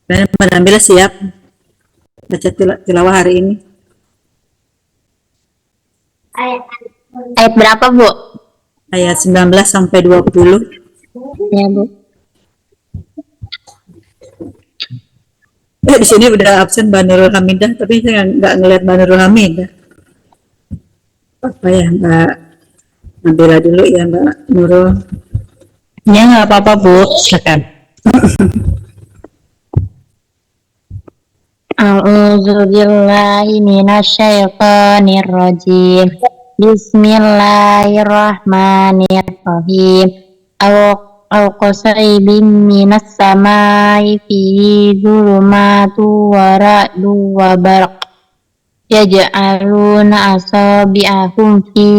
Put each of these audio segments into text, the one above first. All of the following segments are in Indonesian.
Dan Mbak siap baca tilawah hari ini. Ayat berapa, Bu? Ayat 19 sampai 20. Ya, Bu. Di sini udah absen Mbak Nurul Hamidah, tapi saya nggak ngeliat Mbak Nurul Hamidah. Apa ya Mbak Nabila dulu ya Mbak Nurul. Ya nggak apa-apa Bu, silakan. A'udzu billahi minasyaitonir rajim. Bismillahirrahmanirrahim. Aw qasaybin minas samai fihi dzulumatu wa ra'du wa barq. Yaj'aluna asabi'ahum fi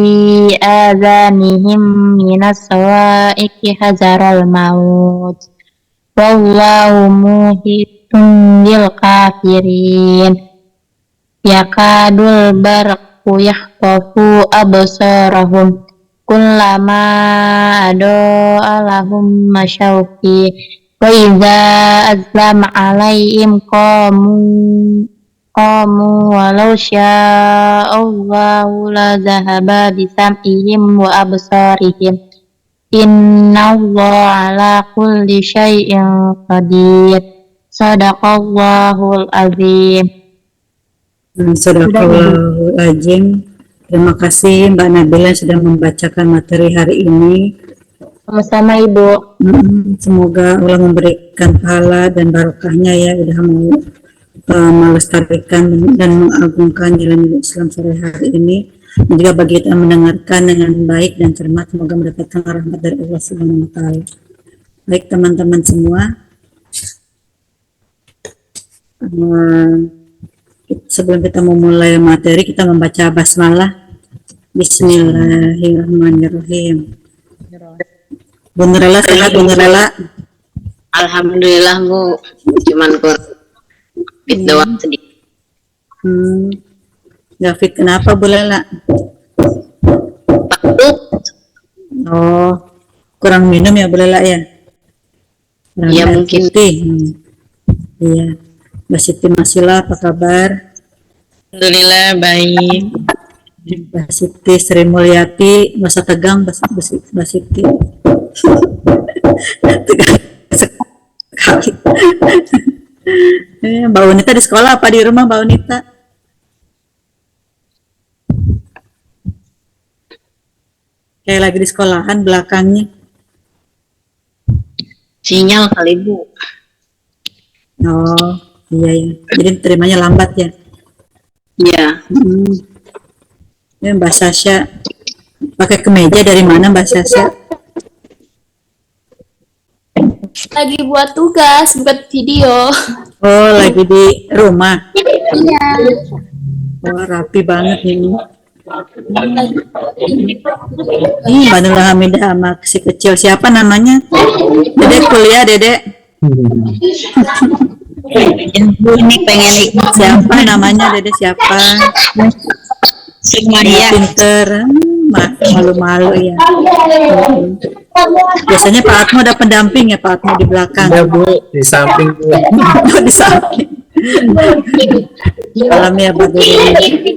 adhanihim minas sawa'iqi hazaral maut. Wallahu muhitun bil kafirin. Yakadul barqu yakhtafu absarahum kullama adaa lahum masyawfi wa idza azlama alaihim qamu walau sya'allahu la zahaba bisam'ihim wa absarihim. Innallaha ala kulli syai'in qadir. Sadaqallahul azim. Sadaqallahul azim. Terima kasih Mbak Nabila sudah membacakan materi hari ini. Sama-sama Ibu. Semoga Allah memberikan pahala dan barokahnya ya, udah mau melestarikan dan mengagungkan jalan Islam sore hari ini. Dan juga bagi kita mendengarkan dengan baik dan cermat, semoga mendapatkan rahmat dari Allah Subhanahu wa taala. Baik teman-teman semua, sebelum kita memulai materi, kita membaca basmalah. Bismillahirrahmanirrahim. Bu Nurella sehat, Bu Nurella? Alhamdulillah Bu, cuman fit doang sedikit. Gak fit kenapa Bu Lela? Oh, kurang minum ya Bu Lela ya? Ya mungkin. Iya. Mbak Siti Masila apa kabar? Alhamdulillah baik. Mbak Siti Sri Mulyati, nggak usah tegang Mbak Siti. Tegang sekali. Mbak Unita di sekolah apa di rumah Mbak Unita? Kayak lagi di sekolahan belakangnya. Sinyal kali Bu. Oh iya ya. Jadi terimanya lambat ya. Iya. Ya, Mbak Sasha pakai kemeja dari mana Mbak Sasha? Lagi buat tugas, buat video. Oh, lagi di rumah. Iya. Wah, rapi banget ini. Mbak Nurul Hamidah sama si kecil siapa namanya? Dedek kuliah, Dedek. Ini pengen ikut Siapa namanya, Dedek siapa? Sumaya. Pinter, malu-malu ya. Biasanya Pak Atmo ada pendamping ya, Pak Atmo di belakang. Ya Bu, di samping Bu. Di samping. Salam ya Pak Dede.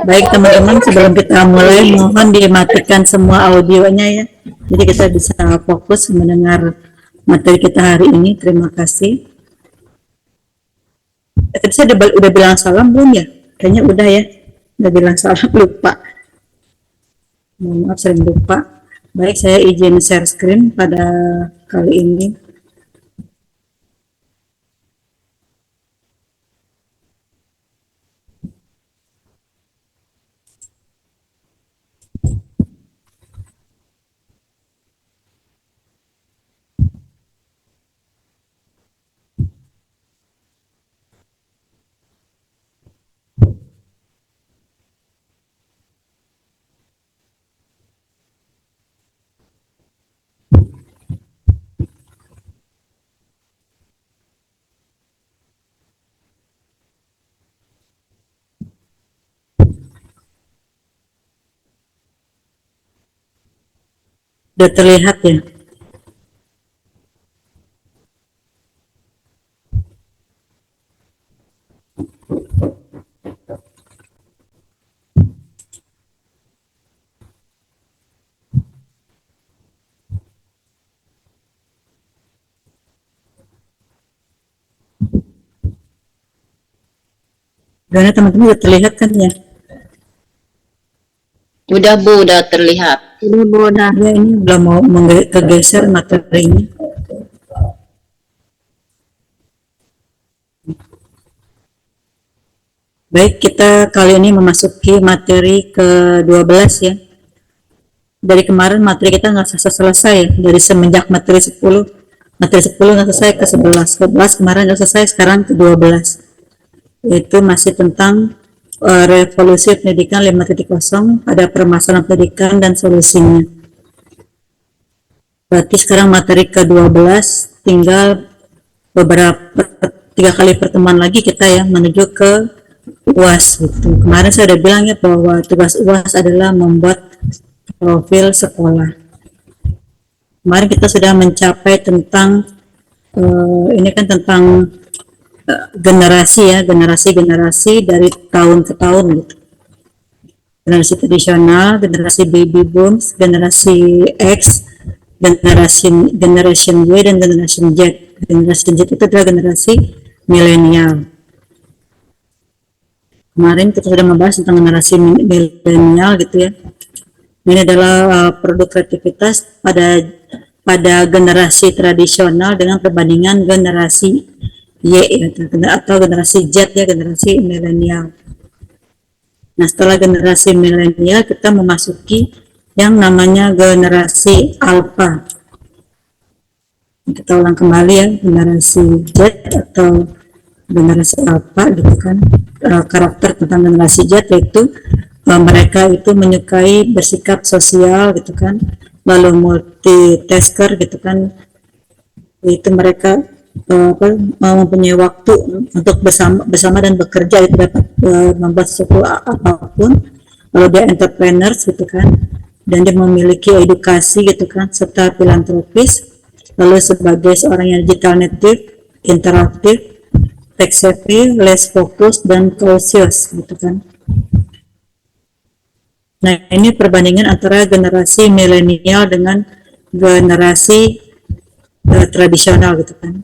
Baik teman-teman, sebelum kita mulai mohon dimatikan semua audionya ya. Jadi kita bisa fokus mendengar materi kita hari ini. Terima kasih. Tadi saya udah bilang salam belum ya? Kayaknya udah ya. Udah bilang salam, lupa. Maaf sering lupa. Baik, saya izin share screen pada kali ini. Sudah terlihat ya? Karena teman-teman udah terlihat kan ya? Udah Bu, udah terlihat. Ini Bu, udah. Ya, ini udah mau kegeser materinya. Baik, kita kali ini memasuki materi ke-12 ya. Dari kemarin materi kita nggak selesai ya. Dari semenjak materi 10 nggak selesai, ke 11 kemarin nggak selesai, sekarang ke-12. Itu masih tentang revolusi pendidikan 5.0, ada permasalahan pendidikan dan solusinya. Berarti sekarang materi ke-12, tinggal beberapa 3 kali pertemuan lagi kita ya menuju ke UAS gitu. Kemarin saya udah bilang ya bahwa tugas UAS adalah membuat profil sekolah. Kemarin kita sudah mencapai tentang ini kan tentang generasi ya, generasi dari tahun ke tahun gitu. Generasi tradisional, generasi baby booms, generasi X, generation Y, dan generation Z. Generasi Z itu adalah generasi milenial. Kemarin kita sudah membahas tentang generasi milenial gitu ya. Ini adalah produk kreativitas pada generasi tradisional dengan perbandingan generasi Y ya, atau generasi Z ya, generasi milenial. Nah, setelah generasi milenial kita memasuki yang namanya generasi alpha. Kita ulang kembali ya, generasi Z atau generasi alpha gitu kan. Karakter tentang generasi Z yaitu mereka itu menyukai bersikap sosial gitu kan, lalu multitasker gitu kan. Itu mereka mempunyai waktu untuk bersama dan bekerja, itu dapat membuat sesuatu apapun. Lalu dia entrepreneurs gitu kan, dan dia memiliki edukasi gitu kan, serta filantropis. Lalu sebagai seorang yang digital native, interaktif, tech savvy, less fokus, dan cautious gitu kan. Nah, ini perbandingan antara generasi milenial dengan generasi tradisional gitu kan.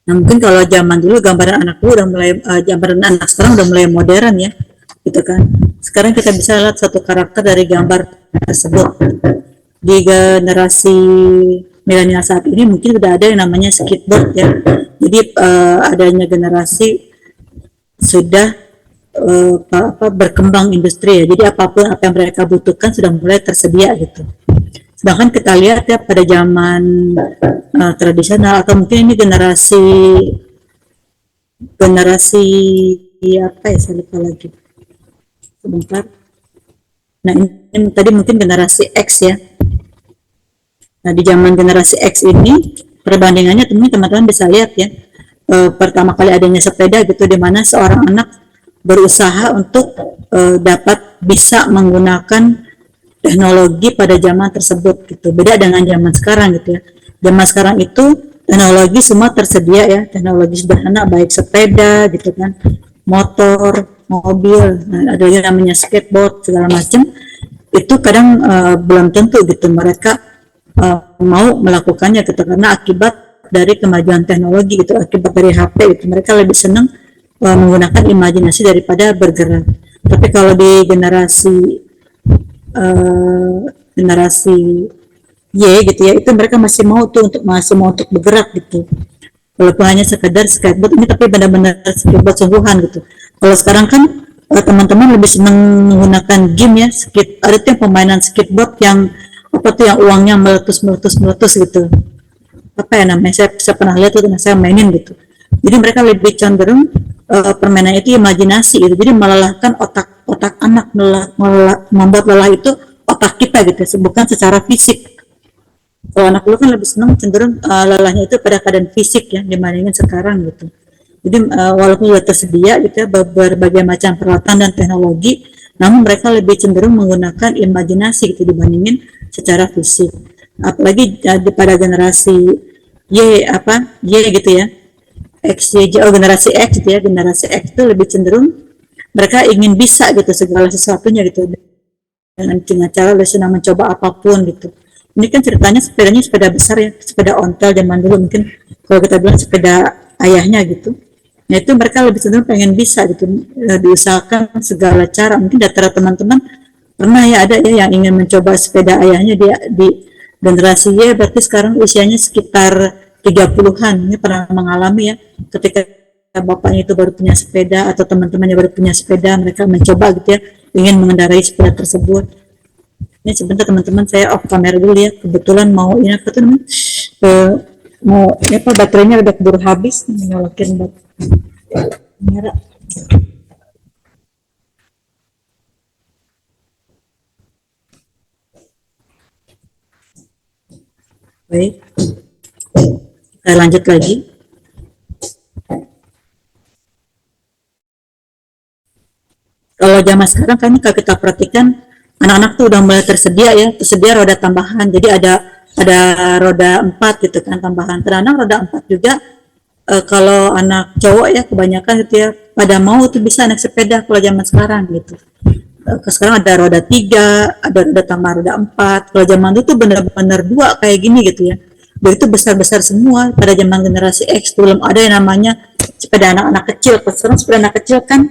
Nah, mungkin kalau zaman dulu gambaran anak dulu udah mulai gambaran anak sekarang udah mulai modern ya gitu kan. Sekarang kita bisa lihat satu karakter dari gambar tersebut. Di generasi milenial saat ini mungkin sudah ada yang namanya skateboard ya. Jadi adanya generasi sudah berkembang industri ya. Jadi apapun apa yang mereka butuhkan sudah mulai tersedia gitu. Sedangkan kita lihat ya pada zaman tradisional, atau mungkin ini generasi apa ya, saya lupa lagi. Sebentar. Nah, ini tadi mungkin generasi X ya. Nah, di zaman generasi X ini perbandingannya teman-teman bisa lihat ya. Pertama kali adanya sepeda gitu, di mana seorang anak berusaha untuk dapat bisa menggunakan teknologi pada zaman tersebut gitu. Beda dengan zaman sekarang gitu ya. Zaman sekarang itu teknologi semua tersedia ya, teknologi sederhana baik sepeda gitu kan, motor, mobil, nah, ada yang namanya skateboard segala macam. Itu kadang belum tentu gitu mereka mau melakukannya gitu, karena akibat dari kemajuan teknologi gitu, akibat dari HP gitu, mereka lebih senang menggunakan imajinasi daripada bergerak. Tapi kalau di generasi Y gitu ya, itu mereka masih mau untuk bergerak gitu, walaupun hanya sekedar skateboard ini, tapi benar-benar skateboard sungguhan gitu. Kalau sekarang kan teman-teman lebih senang menggunakan game ya, ada tuh yang permainan skateboard yang apa tuh, yang uangnya meletus gitu, apa ya namanya, saya pernah lihat tuh, saya mainin gitu. Jadi mereka lebih cenderung permainan itu imajinasi gitu, jadi melelahkan otak anak, membuat lelah itu otak kita gitu, bukan secara fisik. Kalau anak dulu kan lebih senang cenderung lelahnya itu pada keadaan fisik ya, dibandingin sekarang gitu. Jadi walaupun sudah tersedia gitu ya berbagai macam peralatan dan teknologi, namun mereka lebih cenderung menggunakan imajinasi gitu dibandingin secara fisik. Apalagi pada generasi Y gitu ya, generasi X gitu ya, generasi X itu lebih cenderung mereka ingin bisa gitu segala sesuatunya gitu, dengan cara lebih senang mencoba apapun gitu. Ini kan ceritanya sepedanya sepeda besar ya, sepeda ontel zaman dulu, mungkin kalau kita bilang sepeda ayahnya gitu. Nah itu mereka lebih cenderung pengen bisa gitu, diusahakan segala cara. Mungkin data teman-teman pernah ya ada ya yang ingin mencoba sepeda ayahnya dia di generasi Y, berarti sekarang usianya sekitar 30-an. Ini pernah mengalami ya, ketika bapaknya itu baru punya sepeda atau teman-temannya baru punya sepeda, mereka mencoba gitu ya, ingin mengendarai sepeda tersebut. Ini sebentar teman-teman, saya off kamera dulu ya, kebetulan mau ini apa tuh namanya, mau ini apa, baterainya udah keburu habis, nyolokin kamera. Baik, saya lanjut lagi. Kalau zaman sekarang kan kalau kita perhatikan anak-anak tuh udah mulai tersedia roda tambahan. Jadi ada roda 4 gitu kan tambahan. Kadang roda 4 juga kalau anak cowok ya kebanyakan gitu ya pada mau tuh bisa naik sepeda kalau zaman sekarang gitu. Sekarang ada roda 3, ada roda tambah roda 4. Kalau zaman itu tuh benar-benar dua kayak gini gitu ya. Begitu besar-besar semua. Pada zaman generasi X belum ada yang namanya sepeda anak-anak kecil. Kalau sekarang sepeda anak kecil kan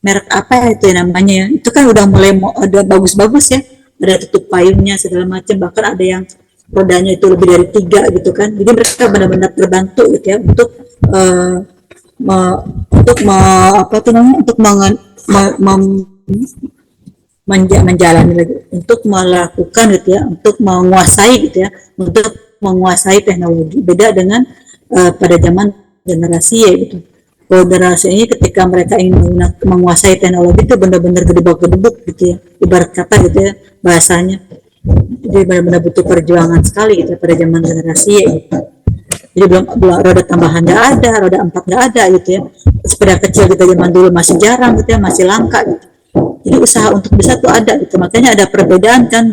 merek apa ya itu ya namanya ya, itu kan udah mulai ada bagus-bagus ya, ada tutup payungnya segala macam, bahkan ada yang rodanya itu lebih dari 3 gitu kan. Jadi mereka benar-benar terbantu gitu ya untuk apa tuh namanya, untuk menjalani lagi, untuk melakukan gitu ya, untuk menguasai gitu ya, untuk menguasai teknologi. Beda dengan pada zaman generasi Y gitu. Generasi ini ketika mereka ingin menguasai teknologi itu benar-benar gedebak-gedebuk gitu ya, ibarat kata gitu ya bahasanya. Jadi benar-benar butuh perjuangan sekali gitu ya, pada zaman generasi Y gitu. Jadi belum roda tambahan nggak ada, roda 4 nggak ada gitu ya. Sepeda kecil kita zaman dulu masih jarang gitu ya, masih langka gitu. Jadi usaha untuk bisa tuh ada gitu. Makanya ada perbedaan kan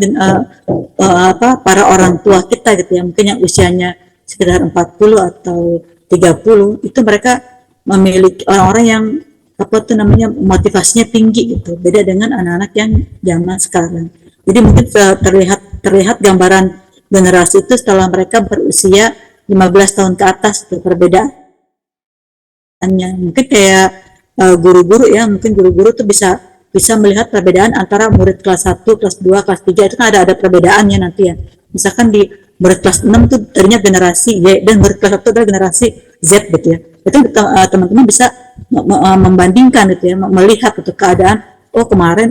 para orang tua kita gitu ya, mungkin yang usianya sekitar 40 atau 30 itu mereka memiliki orang-orang yang apa tuh namanya motivasinya tinggi gitu. Beda dengan anak-anak yang zaman sekarang. Jadi mungkin terlihat gambaran generasi itu setelah mereka berusia 15 tahun ke atas tuh perbedaannya. Mungkin kayak guru-guru ya, mungkin guru-guru tuh bisa melihat perbedaan antara murid kelas 1, kelas 2, kelas 3 itu kan ada perbedaannya nanti ya. Misalkan di murid kelas 6 tuh tadinya generasi Y dan murid kelas 1 adalah generasi Z gitu ya. Itu teman-teman bisa membandingkan gitu ya, melihat itu keadaan, oh kemarin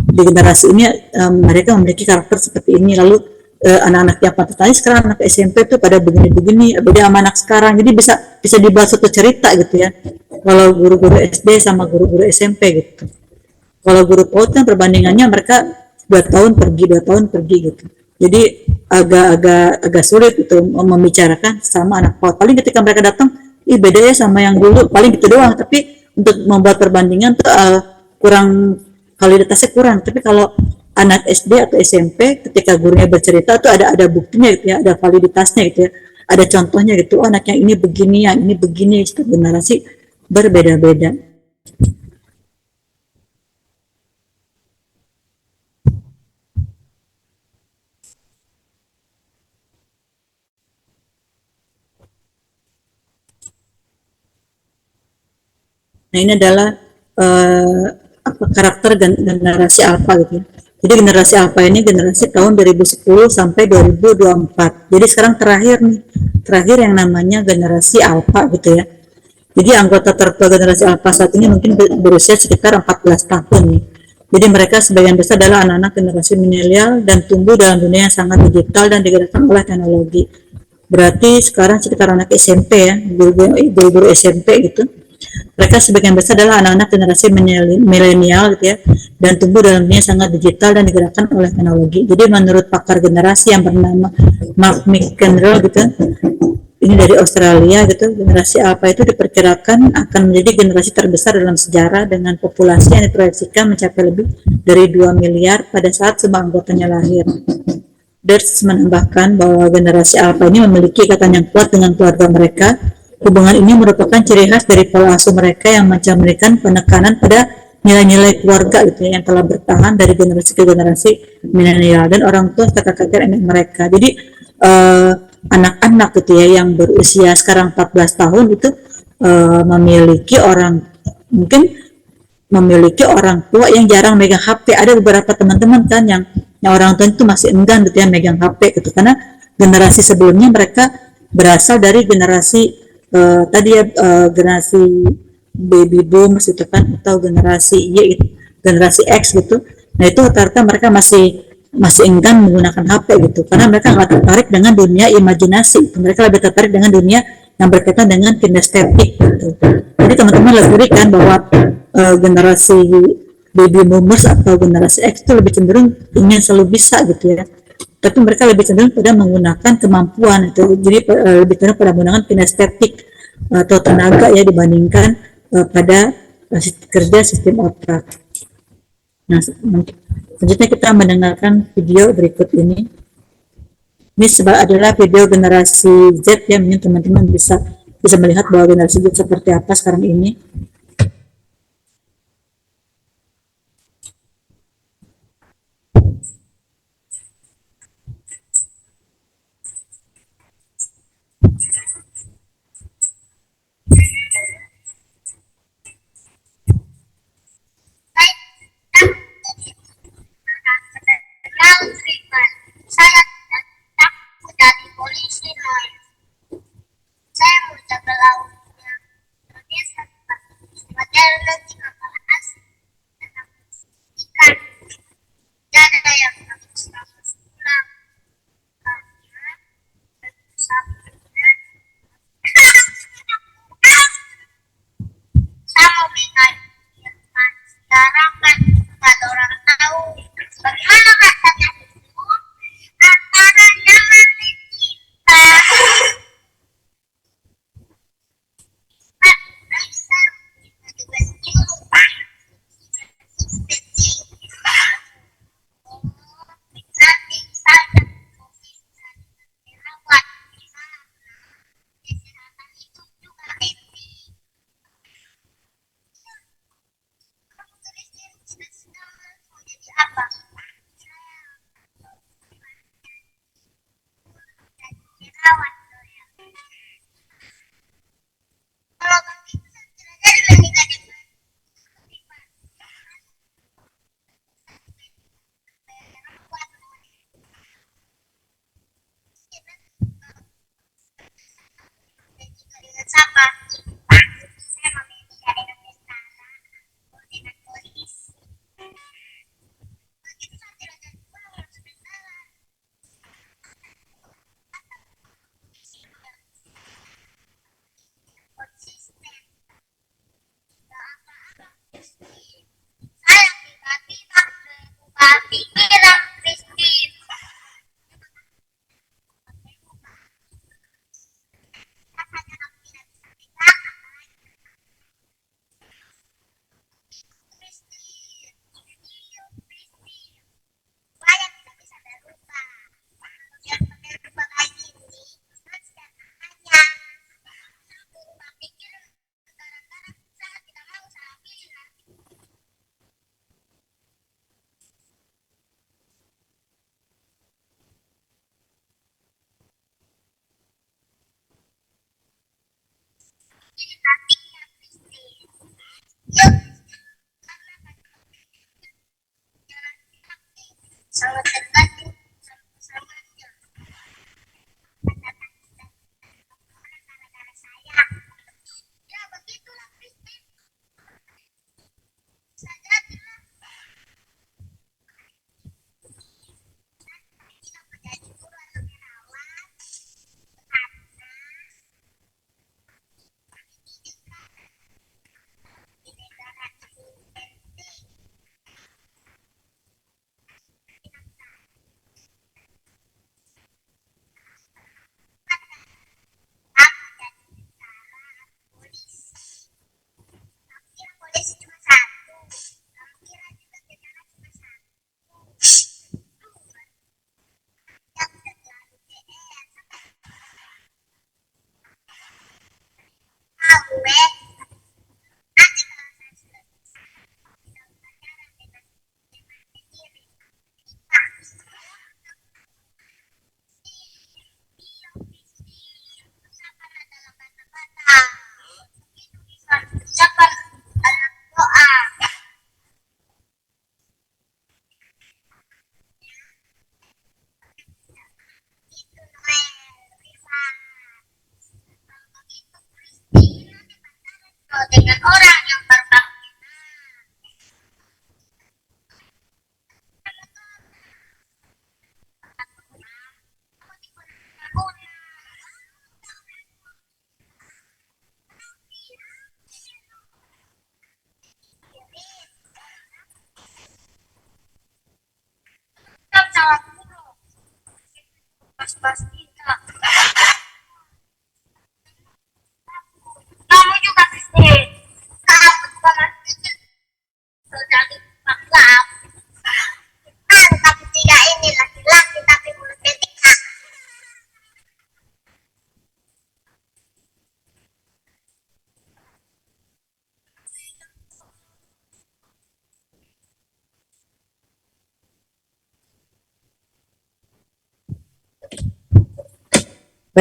di generasi ini mereka memiliki karakter seperti ini, lalu anak-anak yang tadi sekarang anak SMP tuh pada begini-begini, beda sama anak sekarang. Jadi bisa dibuat satu cerita gitu ya, kalau guru-guru SD sama guru-guru SMP gitu. Kalau guru PAUD kan perbandingannya mereka 2 tahun pergi gitu. Jadi agak sulit itu membicarakan sama anak PAUD. Paling ketika mereka datang, beda ya sama yang dulu, paling gitu doang. Tapi untuk membuat perbandingan tuh kurang, kualitasnya kurang. Tapi kalau anak SD atau SMP ketika gurunya bercerita tuh ada buktinya gitu ya, ada validitasnya gitu ya, ada contohnya gitu, oh, anak yang ini begini, yang ini begini, itu generasi berbeda-beda. Nah ini adalah karakter generasi alpha gitu ya. Jadi generasi alpha ini generasi tahun 2010 sampai 2024. Jadi sekarang terakhir yang namanya generasi alpha gitu ya. Jadi anggota tertua generasi alpha saat ini mungkin berusia sekitar 14 tahun nih. Jadi mereka sebagian besar adalah anak-anak generasi milenial dan tumbuh dalam dunia yang sangat digital dan digerakkan oleh teknologi. Berarti sekarang sekitar anak SMP ya, guru-guru SMP gitu. Mereka sebagian besar adalah anak-anak generasi milenial gitu ya, dan tumbuh dalam dunia sangat digital dan digerakkan oleh teknologi. Jadi menurut pakar generasi yang bernama Mark McKendrell gitu, ini dari Australia gitu, generasi alpha itu diperkirakan akan menjadi generasi terbesar dalam sejarah dengan populasi yang diproyeksikan mencapai lebih dari 2 miliar pada saat semua anggotanya lahir. Dirts menambahkan bahwa generasi alpha ini memiliki ikatan yang kuat dengan keluarga mereka. Hubungan ini merupakan ciri khas dari pola asuh mereka yang memberikan penekanan pada nilai-nilai keluarga gitu ya, yang telah bertahan dari generasi ke generasi milenial dan orang tua serta kakek nenek mereka. Jadi anak-anak gitu ya yang berusia sekarang 14 tahun itu memiliki orang mungkin memiliki orang tua yang jarang megang HP. Ada beberapa teman-teman kan yang orang tua itu masih enggan gitu ya megang HP gitu, karena generasi sebelumnya mereka berasal dari generasi tadi ya generasi baby boomers itu kan, atau generasi Y, generasi X gitu. Nah itu rata-rata mereka masih enggan menggunakan HP gitu, karena mereka nggak tertarik dengan dunia imajinasi. Mereka lebih tertarik dengan dunia yang berkaitan dengan kinestetik gitu. Jadi teman-teman lihat kan bahwa generasi baby boomers atau generasi X itu lebih cenderung ingin selalu bisa gitu ya, tapi mereka lebih cenderung pada menggunakan kemampuan itu, jadi lebih cenderung pada menggunakan kinestetik atau tenaga ya dibandingkan pada kerja sistem otak. Nah, selanjutnya kita mendengarkan video berikut ini. Ini adalah video generasi Z ya, mungkin teman-teman bisa melihat bahwa generasi Z seperti apa sekarang ini. Saya tidak takut dari polisi, non. Saya mau jaga lautnya. Dia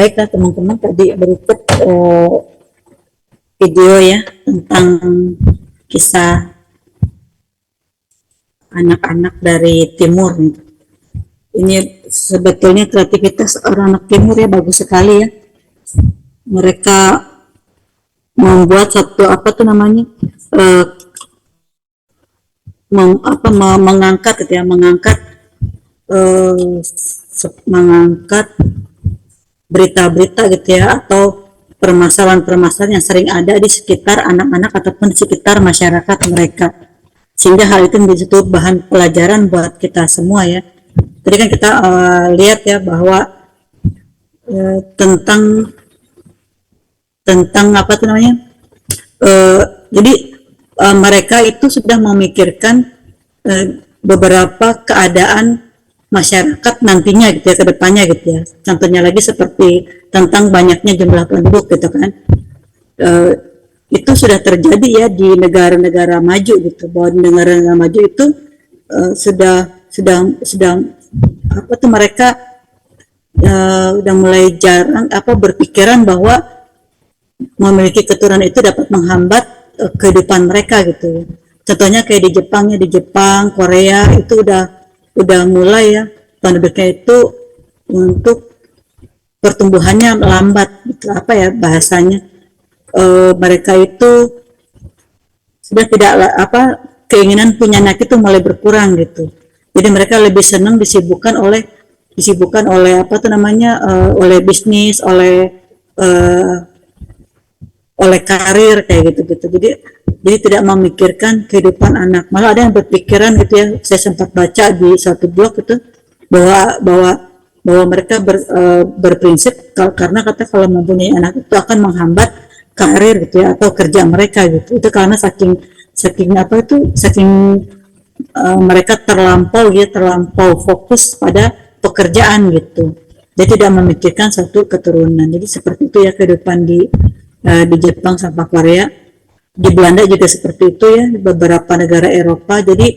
Baiklah teman-teman, tadi berikut video ya tentang kisah anak-anak dari timur. Ini sebetulnya kreativitas orang anak timur ya, bagus sekali ya. Mereka membuat satu mengangkat gitu ya, mengangkat berita-berita gitu ya, atau permasalahan-permasalahan yang sering ada di sekitar anak-anak ataupun di sekitar masyarakat mereka, sehingga hal itu menjadi satu bahan pelajaran buat kita semua ya. Tadi kan kita lihat ya bahwa tentang apa tuh namanya, jadi mereka itu sudah memikirkan beberapa keadaan masyarakat nantinya gitu ya, ke depannya gitu ya. Contohnya lagi seperti tentang banyaknya jumlah penduduk gitu kan. Itu sudah terjadi ya di negara-negara maju gitu, bahwa di negara-negara maju itu sedang apa tuh, mereka udah mulai jarang berpikiran bahwa memiliki keturunan itu dapat menghambat kehidupan mereka gitu. Contohnya kayak di Jepang, Korea itu udah mulai ya penduduknya itu untuk pertumbuhannya lambat gitu, bahasanya, mereka itu sudah tidak keinginan punya anak itu mulai berkurang gitu. Jadi mereka lebih senang disibukkan oleh oleh bisnis, oleh karir kayak gitu. Jadi tidak memikirkan kehidupan anak. Malah ada yang berpikiran gitu ya, saya sempat baca di satu blog itu bahwa mereka berprinsip karena kalau mempunyai anak itu akan menghambat karir gitu ya, atau kerja mereka gitu. Itu karena saking mereka terlampau fokus pada pekerjaan gitu. Dia tidak memikirkan satu keturunan. Jadi seperti itu ya kehidupan di Jepang sama Korea. Di Belanda juga seperti itu ya, di beberapa negara Eropa. Jadi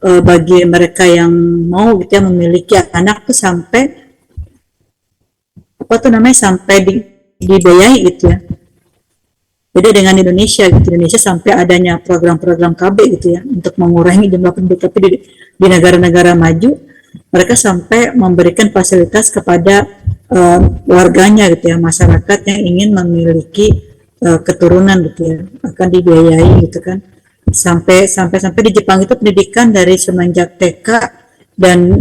bagi mereka yang mau gitu ya memiliki anak tuh sampai dibiayai gitu ya. Beda dengan Indonesia gitu. Indonesia sampai adanya program-program KB gitu ya untuk mengurangi jumlah penduduk, tapi di negara-negara maju mereka sampai memberikan fasilitas kepada warganya gitu ya, masyarakat yang ingin memiliki keturunan gitu ya, akan dibiayai gitu kan. Sampai di Jepang itu pendidikan dari semenjak TK dan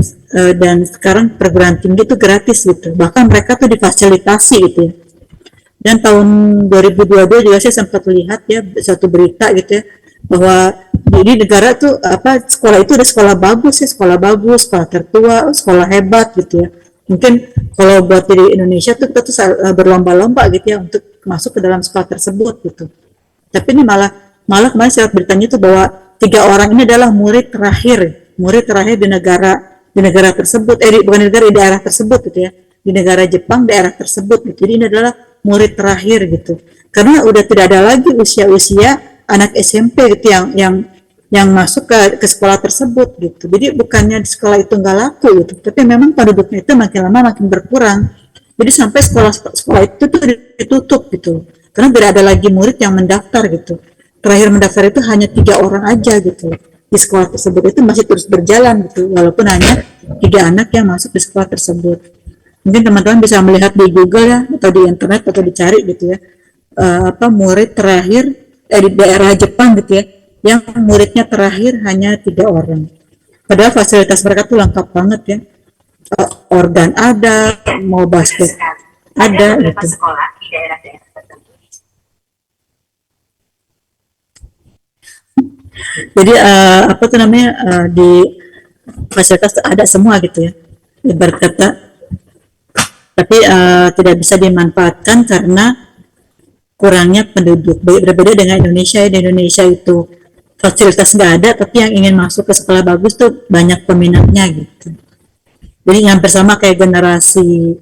sekarang perguruan tinggi itu gratis gitu. Bahkan mereka tuh difasilitasi gitu ya. Dan tahun 2022 juga saya sempat lihat ya satu berita gitu ya, bahwa di negara tuh sekolah itu ada sekolah bagus, sekolah tertua, sekolah hebat gitu ya. Mungkin kalau buat di Indonesia tuh kita tuh berlomba-lomba gitu ya untuk masuk ke dalam sekolah tersebut gitu. Tapi ini malah kemarin saya lihat beritanya tuh bahwa 3 orang ini adalah murid terakhir di negara tersebut, di daerah tersebut gitu ya, di negara Jepang, daerah tersebut gitu. Jadi ini adalah murid terakhir gitu, karena udah tidak ada lagi usia anak SMP gitu yang masuk ke sekolah tersebut gitu. Jadi bukannya di sekolah itu nggak laku gitu, tapi memang penduduknya itu makin lama makin berkurang. Jadi sampai sekolah itu tuh ditutup gitu, karena tidak ada lagi murid yang mendaftar gitu. Terakhir mendaftar itu hanya 3 orang aja gitu di sekolah tersebut. Itu masih terus berjalan gitu, walaupun hanya 3 anak yang masuk di sekolah tersebut. Mungkin teman-teman bisa melihat di Google ya, atau di internet, atau dicari gitu ya, murid terakhir di daerah Jepang gitu ya, yang muridnya terakhir hanya 3 orang. Padahal fasilitas mereka tuh lengkap banget ya, organ ada, mau basket ada gitu. Jadi di fasilitas ada semua gitu ya, ibarat kata. Tapi tidak bisa dimanfaatkan karena kurangnya penduduk. Berbeda dengan Indonesia. Di Indonesia itu fasilitas nggak ada, tapi yang ingin masuk ke sekolah bagus tuh banyak peminatnya gitu. Jadi yang bersama kayak generasi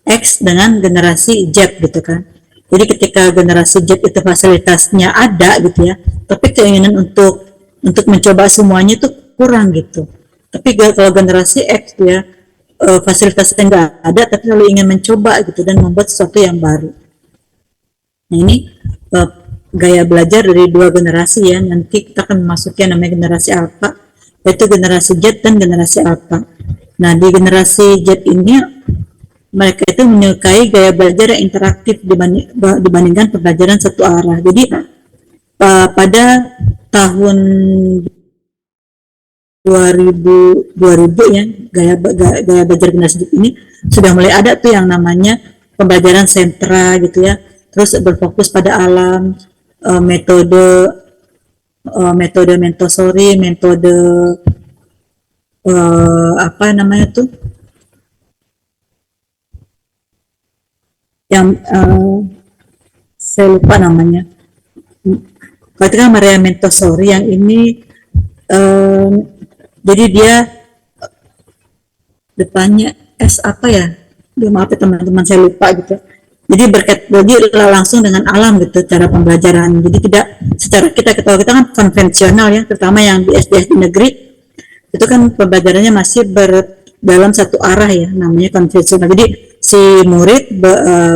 X dengan generasi Z gitu kan. Jadi ketika generasi Z itu fasilitasnya ada gitu ya, tapi keinginan untuk mencoba semuanya itu kurang gitu. Tapi kalau generasi X ya, fasilitas yang nggak ada, tapi lalu ingin mencoba gitu dan membuat sesuatu yang baru. Nah ini gaya belajar dari dua generasi ya. Nanti kita akan memasuki yang namanya generasi alpha, yaitu generasi Z dan generasi alpha. Nah di generasi Z ini mereka itu menyukai gaya belajar yang interaktif dibandingkan pembelajaran satu arah. Jadi pada tahun 2000 ya, gaya belajar generasi Z ini sudah mulai ada tuh yang namanya pembelajaran sentra gitu ya. Terus berfokus pada alam, metode Montessori, metode apa namanya tuh yang saya lupa namanya. Kalau itu kan Maria Montessori, yang ini jadi dia depannya S apa ya? Maaf ya teman-teman, saya lupa gitu. Jadi langsung dengan alam gitu cara pembelajaran. Jadi tidak secara kita kan konvensional ya, terutama yang di SD negeri itu kan pembelajarannya masih dalam satu arah ya, namanya konvensional. Jadi si murid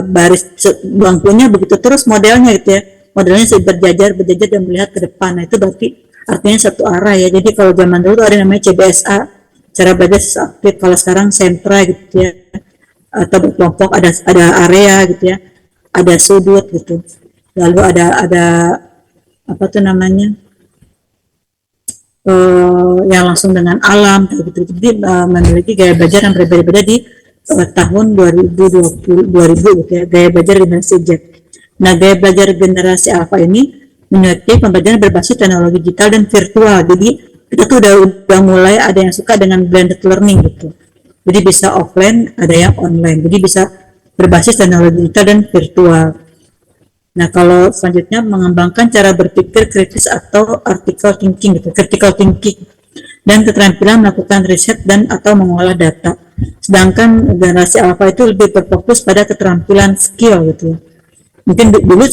baris bangkunya begitu terus modelnya gitu ya. Modelnya berjajar dan melihat ke depan. Nah, itu berarti artinya satu arah ya. Jadi kalau zaman dulu ada namanya CBSA, cara belajar aktif. Kalau sekarang sentra gitu ya, atau berkelompok, ada area gitu ya, ada sudut gitu, lalu ada apa tuh namanya yang langsung dengan alam kayak gitu. Jadi memiliki gaya belajar yang berbeda-beda di tahun 2020 gitu ya, gaya belajar generasi Z. Nah gaya belajar generasi alpha ini menyukai pembelajaran berbasis teknologi digital dan virtual. Jadi kita tuh udah mulai ada yang suka dengan blended learning gitu. Jadi bisa offline, ada yang online. Jadi bisa berbasis teknologi digital dan virtual. Nah, kalau selanjutnya mengembangkan cara berpikir kritis atau article thinking gitu, critical thinking, dan keterampilan melakukan riset dan atau mengolah data. Sedangkan generasi alpha itu lebih berfokus pada keterampilan skill gitu ya. Mungkin dulu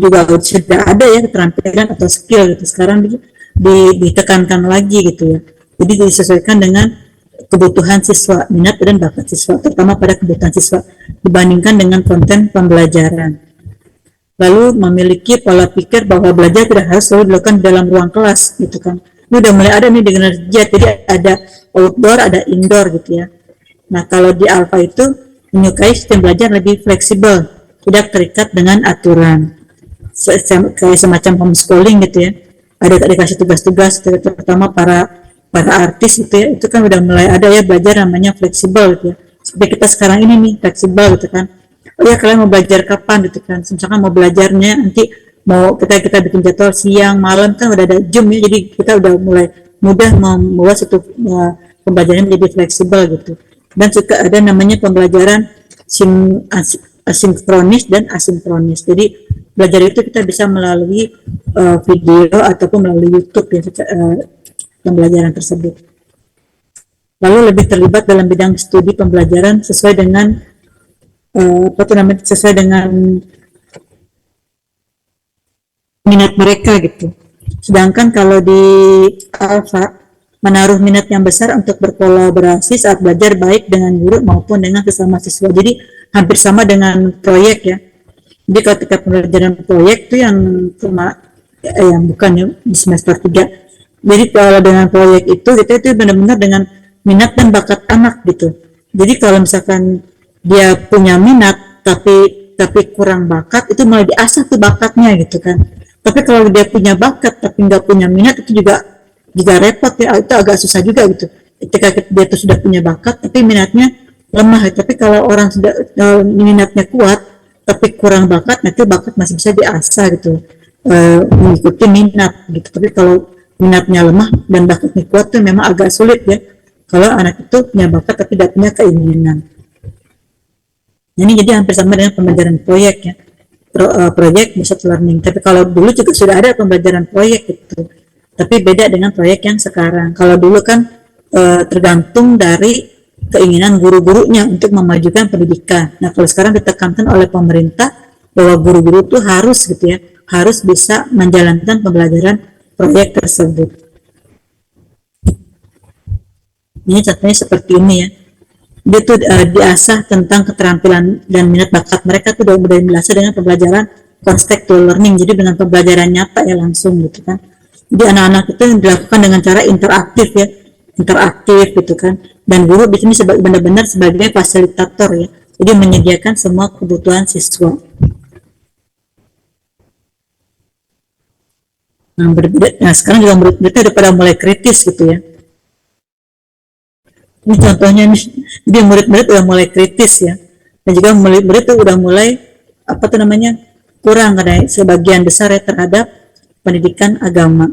juga sudah ada ya keterampilan atau skill gitu. Sekarang ditekankan lagi gitu ya. Jadi disesuaikan dengan kebutuhan siswa, minat dan bakat siswa, terutama pada kebutuhan siswa dibandingkan dengan konten pembelajaran. Lalu memiliki pola pikir bahwa belajar tidak harus selalu dilakukan dalam ruang kelas gitu kan. Ini udah mulai ada nih di generasi Z, jadi ada outdoor, ada indoor gitu ya. Nah kalau di alpha itu menyukai sistem belajar lebih fleksibel, tidak terikat dengan aturan, kayak semacam homeschooling gitu ya. Ada dikasih tugas-tugas, terutama para artis gitu ya, itu kan udah mulai ada ya belajar namanya fleksibel gitu ya. Seperti kita sekarang ini nih fleksibel gitu kan. Oh ya kalian mau belajar kapan gitu kan. Misalkan mau belajarnya nanti mau kita bikin jadwal siang, malam kan udah ada Zoom ya. Jadi kita udah mulai mudah membuat satu pembelajaran menjadi fleksibel gitu. Dan juga ada namanya pembelajaran asinkronis dan asinkronis. Jadi belajar itu kita bisa melalui video ataupun melalui YouTube ya, pembelajaran tersebut. Lalu lebih terlibat dalam bidang studi pembelajaran sesuai dengan sesuai dengan minat mereka gitu. Sedangkan kalau di alpha menaruh minat yang besar untuk berkolaborasi saat belajar baik dengan guru maupun dengan sesama siswa. Jadi hampir sama dengan proyek ya. Jadi ketika pembelajaran proyek itu yang bukan ya di semester 3. Jadi kalau dengan proyek itu kita itu benar-benar dengan minat dan bakat anak gitu. Jadi kalau misalkan dia punya minat tapi kurang bakat, itu malah diasah tuh bakatnya gitu kan. Tapi kalau dia punya bakat tapi nggak punya minat, itu juga repot ya, itu agak susah juga gitu. Ketika dia tuh sudah punya bakat tapi minatnya lemah, tapi kalau orang sudah minatnya kuat tapi kurang bakat, nanti bakat masih bisa diasah gitu, mengikuti minat gitu. Tapi kalau minatnya lemah dan bakatnya kuat tuh memang agak sulit ya kalau anak itu punya bakat tapi tidak punya keinginan. Ini jadi hampir sama dengan pembelajaran proyek ya, proyek based learning. Tapi kalau dulu juga sudah ada pembelajaran proyek gitu, tapi beda dengan proyek yang sekarang. Kalau dulu kan tergantung dari keinginan guru-gurunya untuk memajukan pendidikan. Nah kalau sekarang ditekankan oleh pemerintah bahwa guru-guru itu harus gitu ya, harus bisa menjalankan pembelajaran proyek tersebut. Ini contohnya seperti ini ya. dia tuh diasah tentang keterampilan dan minat bakat mereka tuh udah diasah dengan pembelajaran contextual learning, jadi dengan pembelajaran nyata ya langsung gitu kan. Jadi anak-anak itu dilakukan dengan cara interaktif ya, interaktif gitu kan, dan guru di sini benar-benar sebagai fasilitator ya, jadi menyediakan semua kebutuhan siswa. Nah, sekarang juga murid-muridnya udah pada mulai kritis gitu ya. Ini contohnya nih, jadi murid-murid udah mulai kritis ya, dan juga murid-murid itu udah mulai apa tuh namanya kurang kadang sebagian besar ya terhadap pendidikan agama.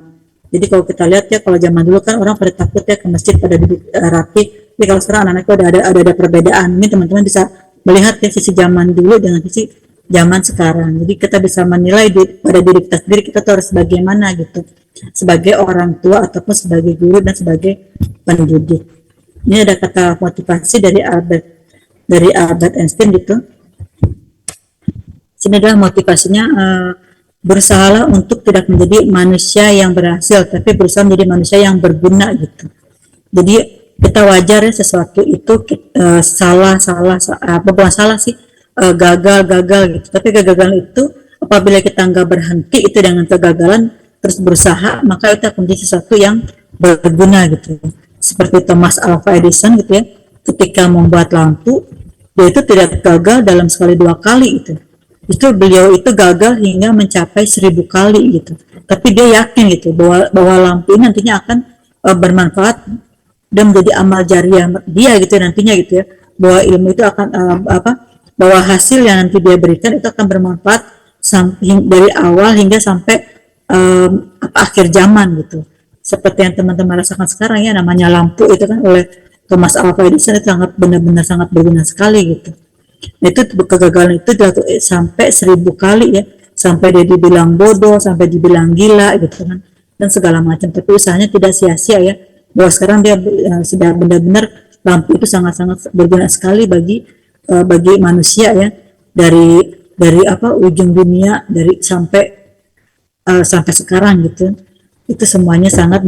Jadi kalau kita lihat ya, kalau zaman dulu kan orang pada takut ya ke masjid pada duduk rapi, tapi kalau sekarang anak-anak itu ada perbedaan. Ini teman-teman bisa melihat ya sisi zaman dulu dengan sisi zaman sekarang. Jadi kita bisa menilai pada diri kita sendiri, kita tuh harus bagaimana gitu, sebagai orang tua ataupun sebagai guru dan sebagai pendidik. Ini ada kata motivasi dari Albert Einstein gitu. Sini adalah motivasinya, berusahalah untuk tidak menjadi manusia yang berhasil, tapi berusaha menjadi manusia yang berguna gitu. Jadi kita wajar ya sesuatu itu bukan salah sih, gagal gitu. Tapi kegagalan itu apabila kita nggak berhenti itu dengan kegagalan terus berusaha, maka itu akan menjadi sesuatu yang berguna gitu. Seperti Thomas Alva Edison gitu ya, ketika membuat lampu dia itu tidak gagal dalam sekali dua kali itu beliau itu gagal hingga mencapai 1000 kali gitu, tapi dia yakin gitu bahwa lampu ini nantinya akan bermanfaat dan menjadi amal jariah dia gitu nantinya gitu ya, bahwa ilmu itu akan bahwa hasil yang nanti dia berikan itu akan bermanfaat dari awal hingga sampai akhir zaman gitu. Seperti yang teman-teman rasakan sekarang ya, namanya lampu itu kan oleh Thomas Alva Edison itu sangat benar-benar sangat berguna sekali gitu. Itu kegagalan itu sampai 1000 kali ya, sampai dia dibilang bodoh, sampai dibilang gila gitu kan, dan segala macam, tapi usahanya tidak sia-sia ya, bahwa sekarang dia sudah benar-benar lampu itu sangat-sangat berguna sekali bagi manusia ya, dari ujung dunia sampai sekarang gitu. Itu semuanya sangat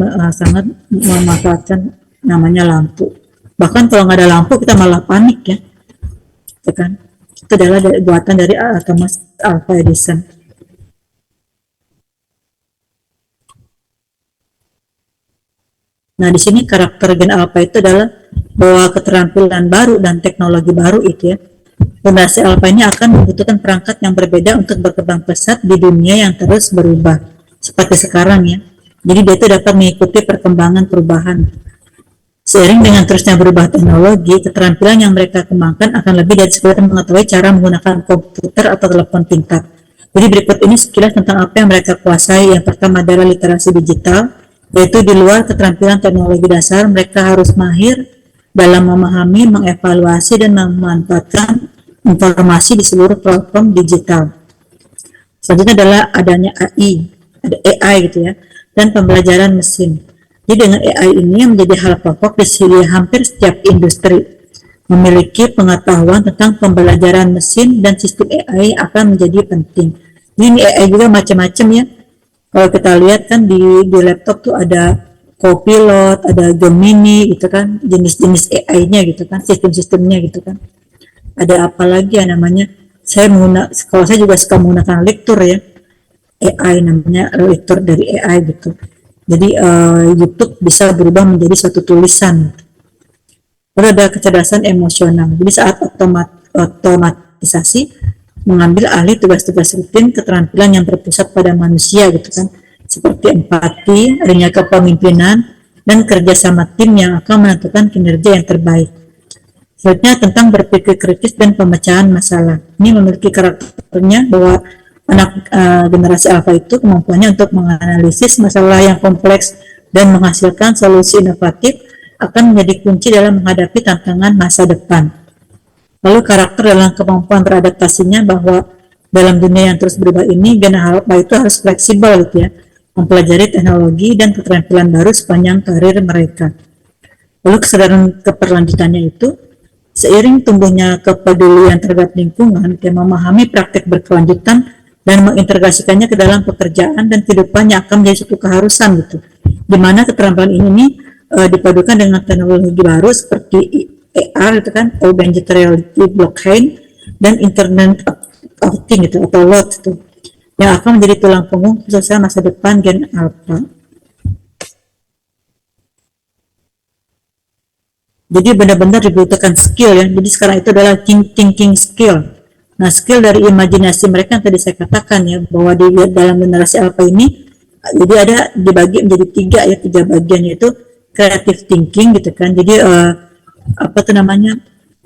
memanfaatkan namanya lampu. Bahkan kalau nggak ada lampu kita malah panik ya, itu kan. Itu adalah buatan dari Thomas Alva Edison. Nah di sini karakter gen alpha itu adalah bahwa keterampilan baru dan teknologi baru itu ya, generasi alpha ini akan membutuhkan perangkat yang berbeda untuk berkembang pesat di dunia yang terus berubah seperti sekarang ya. Jadi dia itu dapat mengikuti perkembangan perubahan. Seiring dengan terusnya berubah teknologi, keterampilan yang mereka kembangkan akan lebih dari sekedar mengetahui cara menggunakan komputer atau telepon pintar. Jadi berikut ini sekilas tentang apa yang mereka kuasai. Yang pertama adalah literasi digital, yaitu di luar keterampilan teknologi dasar, mereka harus mahir dalam memahami, mengevaluasi, dan memanfaatkan informasi di seluruh platform digital. Selanjutnya adalah adanya AI, ada AI gitu ya, dan pembelajaran mesin. Jadi dengan AI ini menjadi hal pokok di hampir setiap industri. Memiliki pengetahuan tentang pembelajaran mesin dan sistem AI akan menjadi penting. Jadi ini AI juga macam-macam ya. Kalau kita lihat kan di laptop tuh ada Copilot, ada Gemini gitu kan, jenis-jenis AI-nya gitu kan, sistem-sistemnya gitu kan. Ada apa lagi ya namanya? Kalau saya juga suka menggunakan lektur ya. AI namanya lektur dari AI gitu. Jadi YouTube bisa berubah menjadi suatu tulisan. Lalu ada kecerdasan emosional. Jadi saat otomatisasi mengambil alih tugas-tugas rutin, keterampilan yang berpusat pada manusia gitu kan, seperti empati, adanya kepemimpinan, dan kerjasama tim yang akan menentukan kinerja yang terbaik. Selanjutnya tentang berpikir kritis dan pemecahan masalah. Ini memiliki karakternya bahwa anak generasi alpha itu kemampuannya untuk menganalisis masalah yang kompleks dan menghasilkan solusi inovatif akan menjadi kunci dalam menghadapi tantangan masa depan. Lalu karakter dalam kemampuan beradaptasinya bahwa dalam dunia yang terus berubah ini, gen alpha itu harus fleksibel gitu ya, mempelajari teknologi dan keterampilan baru sepanjang karir mereka. Lalu kesadaran keberlanjutannya itu seiring tumbuhnya kepedulian terhadap lingkungan, yang memahami praktek berkelanjutan dan mengintegrasikannya ke dalam pekerjaan dan kehidupannya akan menjadi suatu keharusan gitu, di mana keterampilan ini dipadukan dengan teknologi baru seperti AR itu kan, augmented reality, blockchain, dan Internet of Things gitu, atau LOT itu, yang akan menjadi tulang punggung khususnya masa depan Gen Alpha. Jadi benar-benar dibutuhkan skill ya. Jadi sekarang itu adalah thinking skill. Nah, skill dari imajinasi mereka yang tadi saya katakan ya, bahwa di dalam generasi alpha ini, jadi ada dibagi menjadi tiga bagian, yaitu creative thinking gitu kan. Jadi apa tuh namanya,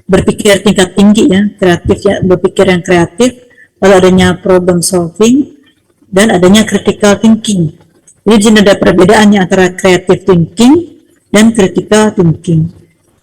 berpikir tingkat tinggi ya, kreatif ya, berpikir yang kreatif, lalu adanya problem solving, dan adanya critical thinking. Jadi di sini ada perbedaannya antara creative thinking dan critical thinking.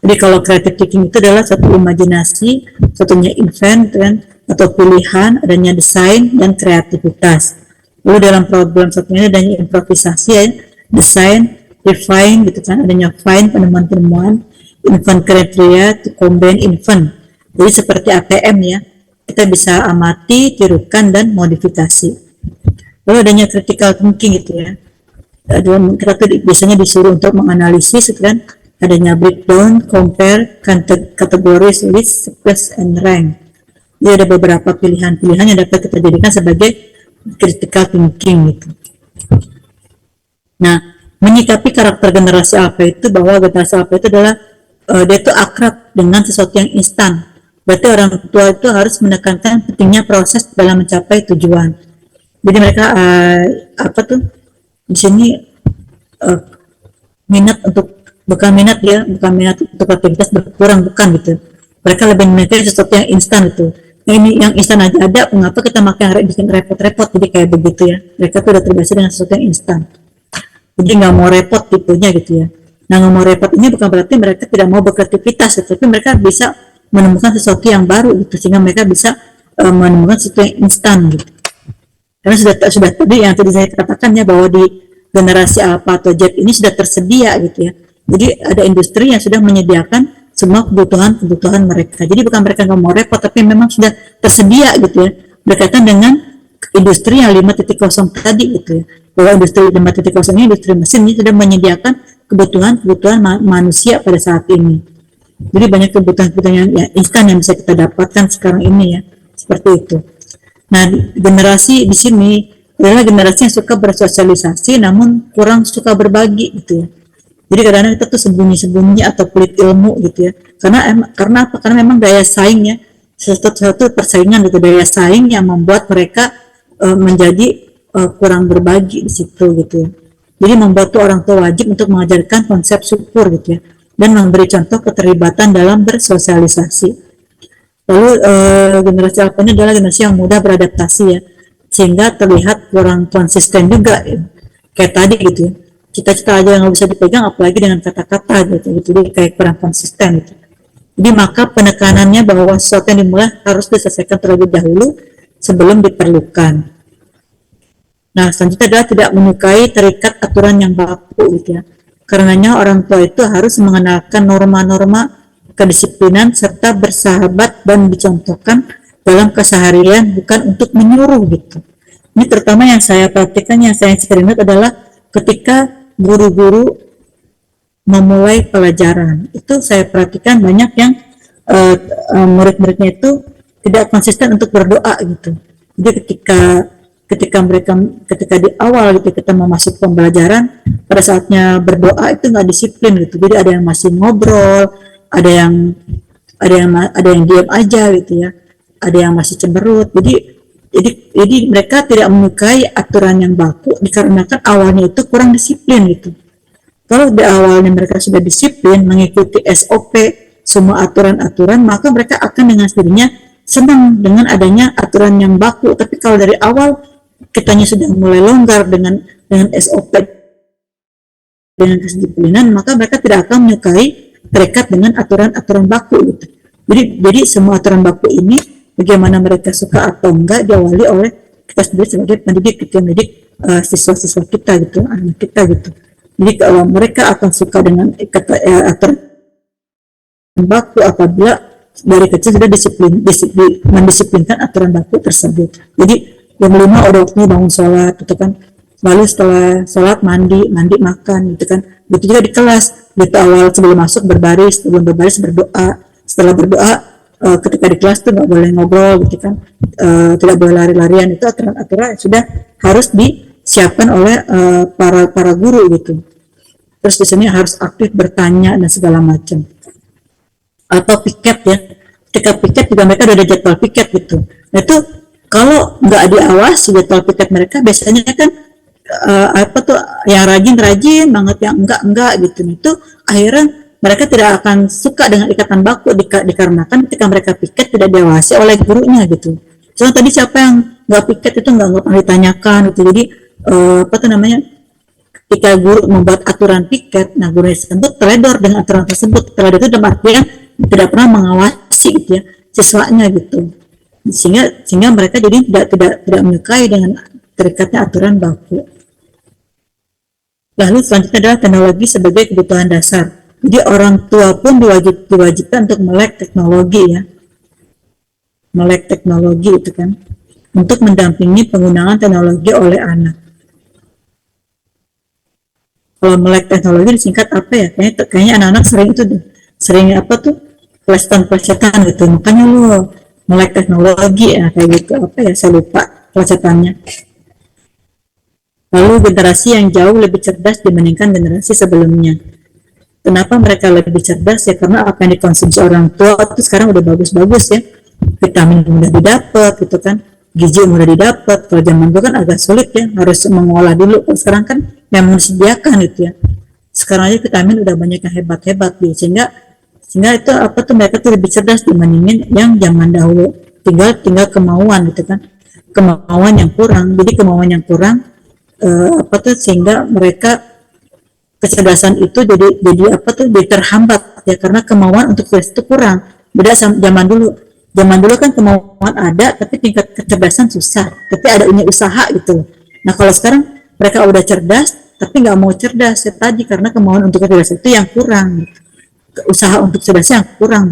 Jadi kalau creative thinking itu adalah satu imajinasi, satunya invent kan, atau pilihan, adanya desain dan kreativitas. Lalu dalam problem satunya adanya improvisasi ya, desain, refine gitu kan, adanya find, penemuan-penemuan, invent criteria to combine invent. Jadi seperti ATM ya, kita bisa amati, tirukan, dan modifikasi. Lalu adanya critical thinking gitu ya. Kita tuh biasanya disuruh untuk menganalisis gitu kan, adanya breakdown, compare, categories, list, sequence, and rank. Jadi ada beberapa pilihan-pilihan yang dapat kita jadikan sebagai critical thinking gitu. Nah, menyikapi karakter generasi alpha itu, bahwa generasi alpha itu adalah dia itu akrab dengan sesuatu yang instan. Berarti orang tua itu harus menekankan pentingnya proses dalam mencapai tujuan. Jadi mereka apa tuh di sini minat untuk bukan minat untuk aktivitas berkurang, bukan gitu. Mereka lebih memiliki sesuatu yang instan itu. Nah, ini yang instan aja ada, mengapa kita makan yang bikin repot-repot? Jadi kayak begitu ya. Mereka tuh udah terbiasa dengan sesuatu yang instan. Jadi nggak mau repot tipenya gitu ya. Nah, nggak mau repot ini bukan berarti mereka tidak mau berkreativitas, tapi mereka bisa menemukan sesuatu yang baru gitu, sehingga mereka bisa menemukan sesuatu yang instan gitu. Karena sudah tadi yang tadi saya katakan ya, bahwa di generasi Alpha atau Z ini sudah tersedia gitu ya. Jadi ada industri yang sudah menyediakan semua kebutuhan mereka. Jadi bukan mereka nggak mau repot, tapi memang sudah tersedia gitu ya, berkaitan dengan industri yang 5.0 tadi gitu ya. Bahwa industri 5.0 ini, industri mesin ini sudah menyediakan kebutuhan manusia pada saat ini. Jadi banyak kebutuhan yang ya, instan yang bisa kita dapatkan sekarang ini ya, seperti itu. Nah, generasi di sini adalah generasi yang suka bersosialisasi namun kurang suka berbagi gitu ya. Jadi kadang-kadang kita tuh sembunyi-sembunyi atau pelit ilmu gitu ya. Karena apa? Karena memang daya saingnya, sesuatu persaingan gitu, daya saing yang membuat mereka menjadi kurang berbagi di situ gitu ya. Jadi membuat tuh orang tua wajib untuk mengajarkan konsep syukur gitu ya, dan memberi contoh keterlibatan dalam bersosialisasi. Lalu generasi alpha ini adalah generasi yang mudah beradaptasi ya, sehingga terlihat kurang konsisten juga ya. Kayak tadi gitu ya, cita-cita aja yang nggak bisa dipegang, apalagi dengan kata-kata gitu. Jadi kayak kurang konsisten gitu. Jadi maka penekanannya bahwa sesuatu yang dimulai harus diselesaikan terlebih dahulu sebelum diperlukan. Nah, selanjutnya adalah tidak menyukai terikat aturan yang baku gitu ya. Karenanya orang tua itu harus mengenalkan norma-norma kedisiplinan serta bersahabat dan dicontohkan dalam keseharian, bukan untuk menyuruh gitu. Ini terutama yang saya perhatikan, yang saya eksperimen adalah ketika guru-guru memulai pelajaran. Itu saya perhatikan banyak yang murid-muridnya itu tidak konsisten untuk berdoa gitu. Jadi ketika di awal gitu kita mau masuk pembelajaran, pada saatnya berdoa itu nggak disiplin gitu. Jadi ada yang masih ngobrol, ada yang diam aja gitu ya, ada yang masih cemberut. Jadi mereka tidak menyukai aturan yang baku dikarenakan awalnya itu kurang disiplin gitu. Kalau di awalnya mereka sudah disiplin mengikuti SOP semua aturan-aturan, maka mereka akan dengan sendirinya senang dengan adanya aturan yang baku. Tapi kalau dari awal kitanya sudah mulai longgar dengan SOP, dengan kedisiplinan, maka mereka tidak akan menyukai terikat dengan aturan-aturan baku gitu. Jadi semua aturan baku ini, bagaimana mereka suka atau enggak, diawali oleh kita sendiri sebagai pendidik, kita mendidik siswa-siswa kita gitu, anak kita gitu. Jadi kalau mereka akan suka dengan aturan baku apabila dari kecil sudah mendisiplinkan aturan baku tersebut. Jadi jam 5 udah waktunya bangun sholat gitu kan, lalu setelah sholat mandi makan gitu kan. Begitu juga di kelas, gitu awal sebelum masuk berbaris, sebelum berbaris berdoa, setelah berdoa ketika di kelas tuh nggak boleh ngobrol gitu kan, tidak boleh lari-larian, itu aturan-aturan yang sudah harus disiapkan oleh para guru gitu. Terus di sini harus aktif bertanya dan segala macam. Atau piket ya, ketika piket juga mereka udah ada jadwal piket gitu. Nah itu kalau nggak diawasi jadwal piket mereka, biasanya kan apa tuh yang rajin banget, yang enggak gitu. Itu akhirnya mereka tidak akan suka dengan ikatan baku dikarenakan ketika mereka piket tidak diawasi oleh gurunya gitu. Soalnya tadi siapa yang nggak piket itu nggak pernah ditanyakan gitu. Jadi apa tuh namanya, ketika guru membuat aturan piket, nah guru tersebut teledor dengan aturan tersebut. Teledor itu dalam artian tidak pernah mengawasi gitu ya siswanya gitu, sehingga mereka jadi tidak menyukai dengan terikatnya aturan baku. Lalu selanjutnya adalah teknologi sebagai kebutuhan dasar. Jadi orang tua pun diwajibkan untuk melek teknologi ya, melek teknologi itu kan, untuk mendampingi penggunaan teknologi oleh anak. Kalau melek teknologi disingkat apa ya? Kayaknya anak-anak sering apa tuh, plesetan gitu. Makanya lo melek teknologi ya kayak gitu. Apa ya? Saya lupa plesetannya. Lalu generasi yang jauh lebih cerdas dibandingkan generasi sebelumnya. Kenapa mereka lebih cerdas ya? Karena apa yang dikonsumsi orang tua itu sekarang udah bagus-bagus ya. Vitamin mudah didapat gitu kan, gizi mudah didapat. Kalau zaman dulu kan agak sulit ya, harus mengolah dulu. Kalau sekarang kan memang disediakan gitu ya. Sekarang aja vitamin udah banyak yang hebat-hebat gitu, sehingga itu apa tuh, mereka tuh lebih cerdas dibandingin yang zaman dahulu. Tinggal kemauan gitu kan, kemauan yang kurang. Jadi kemauan yang kurang apa tuh, sehingga mereka kecerdasan itu jadi apa tuh, jadi terhambat ya, karena kemauan untuk cerdas itu kurang. Beda sama zaman dulu. Zaman dulu kan kemauan ada, tapi tingkat kecerdasan susah. Tapi ada usaha gitu. Nah kalau sekarang mereka udah cerdas, tapi nggak mau cerdas ya tadi, karena kemauan untuk kecerdasan itu yang kurang. Usaha untuk cerdasnya yang kurang,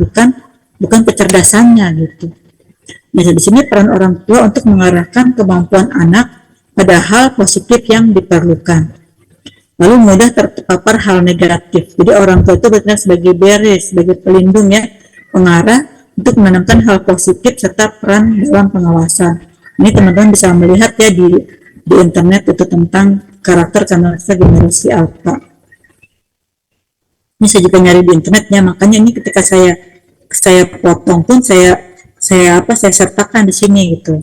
bukan kecerdasannya gitu. Nah di sini peran orang tua untuk mengarahkan kemampuan anak pada hal positif yang diperlukan. Lalu mudah terpapar hal negatif. Jadi orang tua itu bertindak sebagai barrier, sebagai pelindung ya, pengarah untuk menanamkan hal positif serta peran dalam pengawasan. Ini teman-teman bisa melihat ya di internet itu tentang karakter generasi alpha. Ini saya juga nyari di internetnya, makanya ini ketika saya potong pun saya sertakan di sini gitu,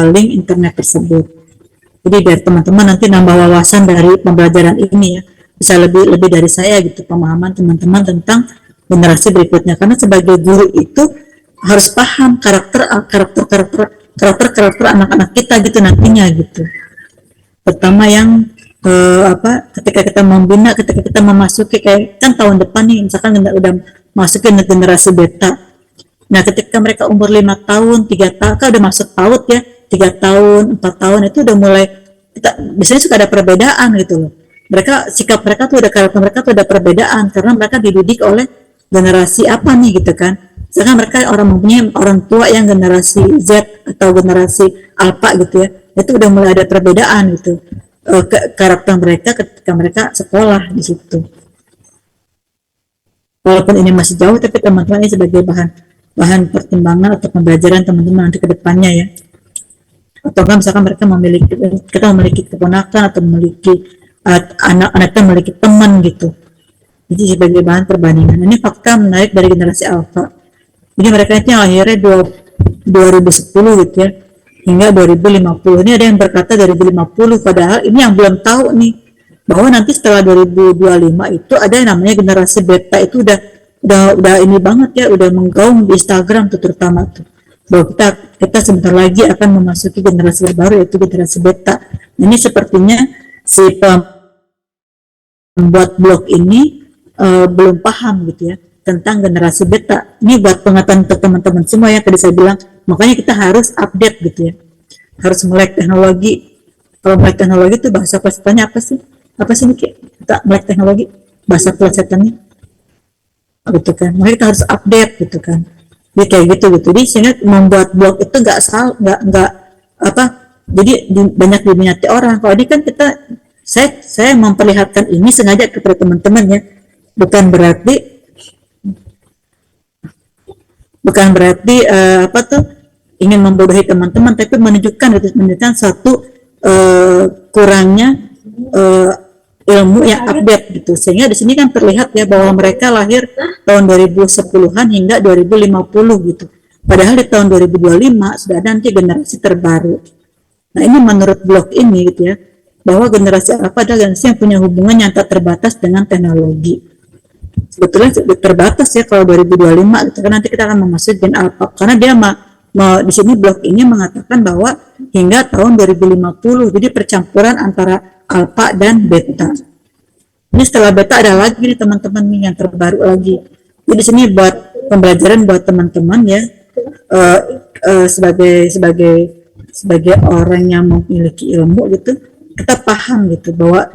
link internet tersebut. Jadi biar teman-teman nanti nambah wawasan dari pembelajaran ini ya, bisa lebih dari saya gitu, pemahaman teman-teman tentang generasi berikutnya. Karena sebagai guru itu harus paham karakter anak-anak kita gitu nantinya gitu. Pertama yang ketika kita membina, ketika kita memasuki, kayak kan tahun depan nih misalkan udah masukin generasi beta. Nah ketika mereka umur 5 tahun, 3 tahun, kan udah masuk PAUD ya, 3 tahun, 4 tahun itu udah mulai, biasanya suka ada perbedaan gitu loh. Sikap mereka tuh, karakter mereka tuh ada perbedaan, karena mereka dididik oleh generasi apa nih gitu kan. Misalkan mereka mempunyai orang tua yang generasi Z atau generasi Alpha gitu ya, itu udah mulai ada perbedaan gitu, karakter mereka ketika mereka sekolah di situ. Walaupun ini masih jauh, tapi teman-teman ini sebagai bahan pertimbangan atau pembelajaran teman-teman nanti ke depannya ya. Atau kan misalkan kita memiliki keponakan atau memiliki anak-anak kita memiliki teman gitu. Jadi sebagai bahan perbandingan. Ini fakta menarik dari generasi alpha. Jadi mereka itu yang lahirnya 2010 gitu ya, hingga 2050. Ini ada yang berkata 2050, padahal ini yang belum tahu nih, bahwa nanti setelah 2025 itu ada yang namanya generasi beta. Itu udah ini banget ya, udah menggaung di Instagram tuh terutama tuh, bahwa kita sebentar lagi akan memasuki generasi baru, yaitu generasi beta. Ini sepertinya si pembuat blog ini belum paham gitu ya tentang generasi beta. Ini buat pengetahuan untuk teman-teman semua yang tadi saya bilang, makanya kita harus update gitu ya, harus melek teknologi. Kalau melek teknologi itu bahasa plesetannya apa sih nih kita melek teknologi, bahasa plesetannya gitu kan, makanya kita harus update gitu kan. Jadi kayak gitu. Jadi sehingga membuat blog itu nggak Jadi banyak diminati orang. Kalau ini kan saya memperlihatkan ini sengaja kepada teman-teman ya, bukan berarti apa tuh ingin membodohi teman-teman, tapi menunjukkan satu kurangnya ilmu yang update gitu. Sehingga di sini kan terlihat ya bahwa mereka lahir tahun 2010-an hingga 2050 gitu. Padahal di tahun 2025 sudah ada nanti generasi terbaru. Nah, ini menurut blog ini gitu ya, bahwa generasi apa adalah generasi yang punya hubungan yang tak terbatas dengan teknologi. Sebetulnya terbatas ya kalau 2025 gitu kan, nanti kita akan memasuki gen alpha, karena dia di sini blog ini mengatakan bahwa hingga tahun 2050, jadi percampuran antara alpha dan beta. Ini setelah beta ada lagi nih teman-teman nih yang terbaru lagi. Jadi di sini buat pembelajaran buat teman-teman ya, sebagai orang yang memiliki ilmu gitu, kita paham gitu bahwa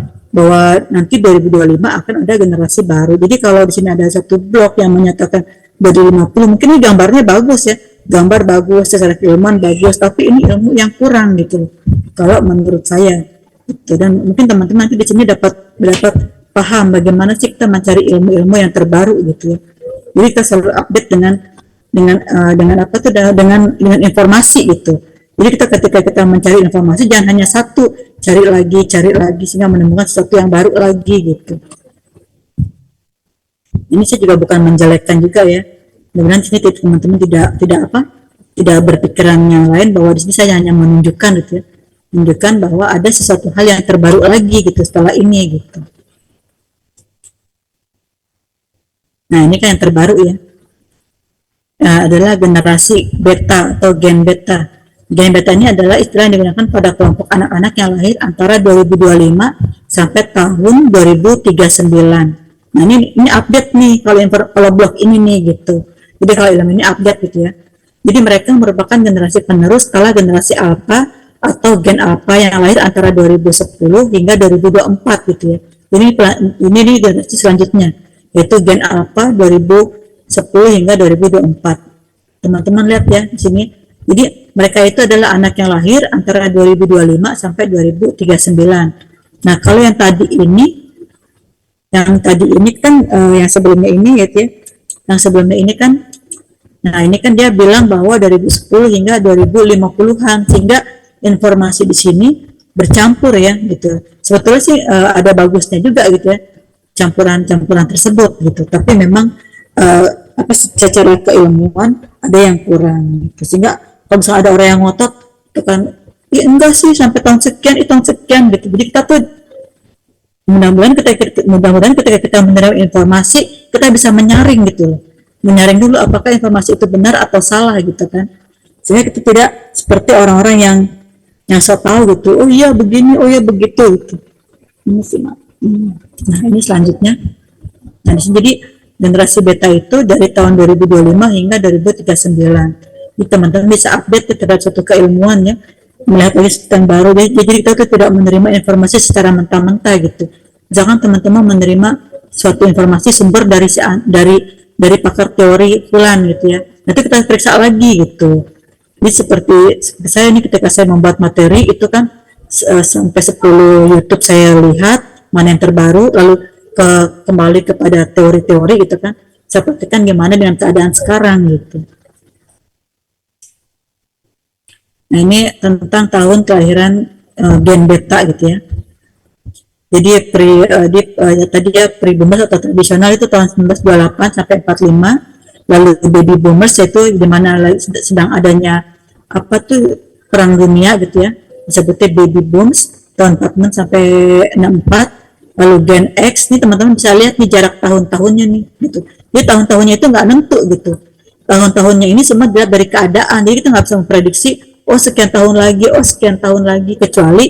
nanti 2025 akan ada generasi baru. Jadi kalau di sini ada satu blog yang menyatakan 2050, mungkin ini gambarnya bagus ya, gambar bagus, secara keilmuan bagus, tapi ini ilmu yang kurang gitu kalau menurut saya gitu. Dan mungkin teman-teman nanti di sini dapat paham bagaimana sih kita mencari ilmu-ilmu yang terbaru gitu ya. Jadi kita selalu update dengan informasi gitu. Jadi ketika kita mencari informasi, jangan hanya satu, cari lagi sehingga menemukan sesuatu yang baru lagi gitu. Ini saya juga bukan menjelekkan juga ya. Mudah-mudahan sini teman-teman tidak berpikiran yang lain, bahwa di sini saya hanya menunjukkan gitu ya, menunjukkan bahwa ada sesuatu hal yang terbaru lagi gitu setelah ini gitu. Nah, ini kan yang terbaru ya. Adalah generasi beta atau gen beta. Gen beta ini adalah istilah yang digunakan pada kelompok anak-anak yang lahir antara 2025 sampai tahun 2039. Nah, ini update nih kalau blog ini nih gitu. Jadi kalau ilmu ini update gitu ya. Jadi mereka merupakan generasi penerus setelah generasi alpha atau gen alpha yang lahir antara 2010 hingga 2024 gitu ya. Ini generasi selanjutnya, yaitu gen alpha 2010 hingga 2024. Teman-teman lihat ya di sini. Jadi mereka itu adalah anak yang lahir antara 2025 sampai 2039. Nah, kalau yang tadi ini kan yang sebelumnya ini ya, yang sebelumnya ini kan, nah ini kan dia bilang bahwa 2010 hingga 2050-an, sehingga informasi di sini bercampur ya gitu. Sebetulnya sih ada bagusnya juga gitu ya, campuran tersebut gitu. Tapi memang secara keilmuan ada yang kurang gitu. Sehingga kalau misalnya ada orang yang ngotot itu kan, ya enggak sih sampai tahun sekian gitu. Jadi kita tuh mudah-mudahan ketika kita menerima informasi, kita bisa menyaring gitu loh. Menyaring dulu apakah informasi itu benar atau salah gitu kan. Sehingga kita tidak seperti orang-orang yang so tahu gitu. Oh iya begini, oh iya begitu gitu. Ini sih, nah ini selanjutnya. Nah, jadi generasi beta itu dari tahun 2025 hingga 2039. Jadi teman-teman bisa update terhadap suatu keilmuan ya, melihat lagi yang baru. Jadi kita tuh tidak menerima informasi secara mentah-mentah gitu. Jangan teman-teman menerima suatu informasi sumber dari pakar teori fulan gitu ya. Nanti kita periksa lagi gitu. Jadi seperti saya ini ketika saya membuat materi itu kan sampai 10 YouTube saya lihat mana yang terbaru, lalu kembali kepada teori-teori gitu kan. Saya praktikkan gimana dengan keadaan sekarang gitu. Nah, ini tentang tahun kelahiran gen beta gitu ya. Jadi tadi ya pre-boomers atau tradisional itu tahun 1928 sampai 45. Lalu baby boomers itu di mana sedang adanya perang dunia gitu ya. Disebutnya baby booms tahun 46 sampai 64. Lalu gen X nih teman-teman bisa lihat nih jarak tahun-tahunnya nih gitu. Jadi tahun-tahunnya itu nggak nentu gitu. Tahun-tahunnya ini semua dilihat dari keadaan. Jadi kita nggak bisa memprediksi sekian tahun lagi, kecuali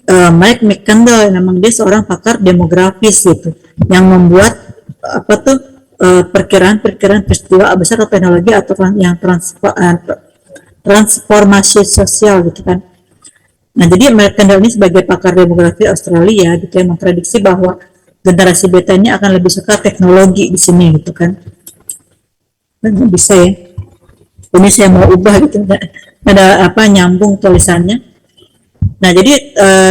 Mike McCandless, memang dia seorang pakar demografis gitu, yang membuat perkiraan peristiwa besar atau teknologi atau yang transformasi sosial gitu kan. Nah, jadi McCandless ini sebagai pakar demografi Australia gitu yang memprediksi bahwa generasi beta ini akan lebih suka teknologi di sini gitu kan. Nggak bisa ya. Ini saya mau ubah gitu, ada nyambung tulisannya. Nah, jadi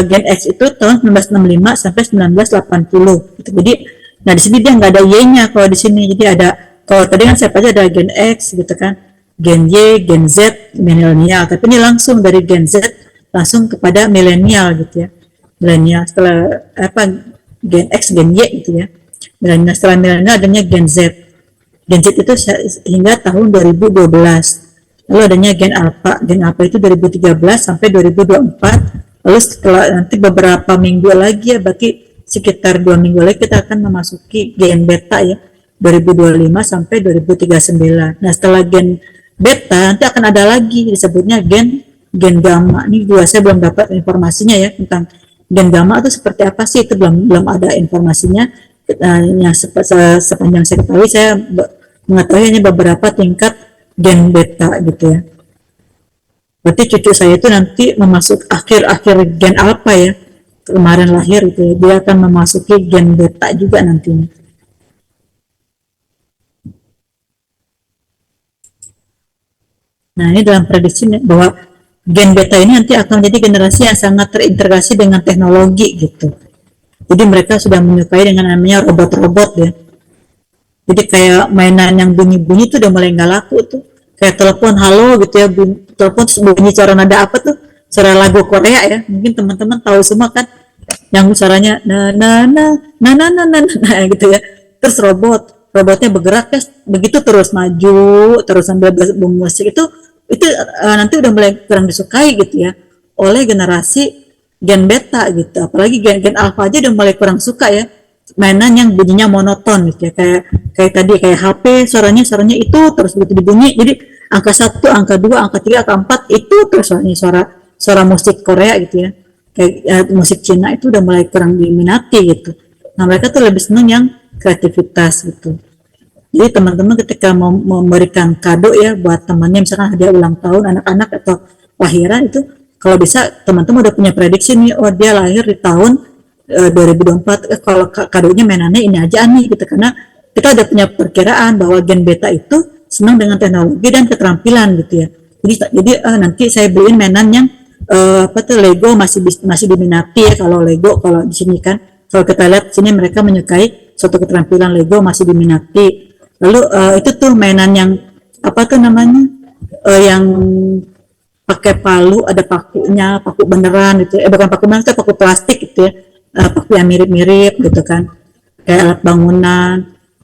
Gen X itu tahun 1965 sampai 1980 gitu. Jadi nah di sini dia nggak ada Y-nya kalau di sini. Jadi ada, kalau tadi kan saya baca ada Gen X gitu kan, Gen Y, Gen Z, milenial. Tapi ini langsung dari Gen Z langsung kepada milenial gitu ya. Milenial setelah Gen X, Gen Y gitu ya. Milenial, setelah milenial adanya Gen Z. Gen Z itu hingga tahun 2012. Lalu adanya Gen Alpha. Gen Alpha itu 2013 sampai 2024. Lalu setelah nanti beberapa minggu lagi ya, berarti sekitar 2 minggu lagi kita akan memasuki Gen Beta ya, 2025 sampai 2039. Nah, setelah Gen Beta nanti akan ada lagi disebutnya Gen Gamma. Ini juga saya belum dapat informasinya ya tentang Gen Gamma itu seperti apa sih, itu belum ada informasinya. Yang sepanjang saya ketahui, saya mengetahui hanya beberapa tingkat Gen Beta gitu ya. Berarti cucu saya itu nanti memasuk akhir-akhir Gen Alpha ya, kemarin lahir itu ya, dia akan memasuki Gen Beta juga nantinya. Nah, ini dalam prediksi bahwa Gen Beta ini nanti akan menjadi generasi yang sangat terintegrasi dengan teknologi gitu. Jadi mereka sudah menyukai dengan namanya robot-robot ya. Jadi kayak mainan yang bunyi-bunyi itu udah mulai nggak laku tuh. Kayak telepon halo gitu ya, telepon terus bunyi suara nada apa tuh? Suara lagu Korea ya. Mungkin teman-teman tahu semua kan, yang suaranya na gitu ya. Terus robotnya bergerak ya, begitu terus maju, terus sambil bermusik itu nanti udah mulai kurang disukai gitu ya oleh generasi Gen Beta gitu. Apalagi gen Alpha aja udah mulai kurang suka ya mainan yang bunyinya monoton gitu ya, kayak tadi kayak HP suaranya itu terus begitu dibunyi, jadi angka 1, angka 2, angka 3, angka 4 itu terus suara musik Korea gitu ya, kayak musik Cina itu udah mulai kurang diminati gitu. Nah, mereka tuh lebih seneng yang kreativitas gitu. Jadi teman-teman ketika mau memberikan kado ya buat temannya, misalkan hadiah ulang tahun anak-anak atau lahiran, itu kalau bisa teman-teman udah punya prediksi nih, oh dia lahir di tahun 2024, kalau kadonya mainannya ini aja nih gitu, karena kita udah punya perkiraan bahwa Gen Beta itu senang dengan teknologi dan keterampilan gitu ya. Jadi nanti saya beliin mainan yang Lego masih diminati ya. Kalau Lego, kalau di sini kan kalau kita lihat sini mereka menyukai suatu keterampilan Lego masih diminati. Lalu itu tuh mainan yang yang pakai palu, ada pakunya, paku beneran gitu, bukan paku beneran, itu paku plastik gitu ya, paku yang mirip-mirip gitu kan, kayak alat bangunan.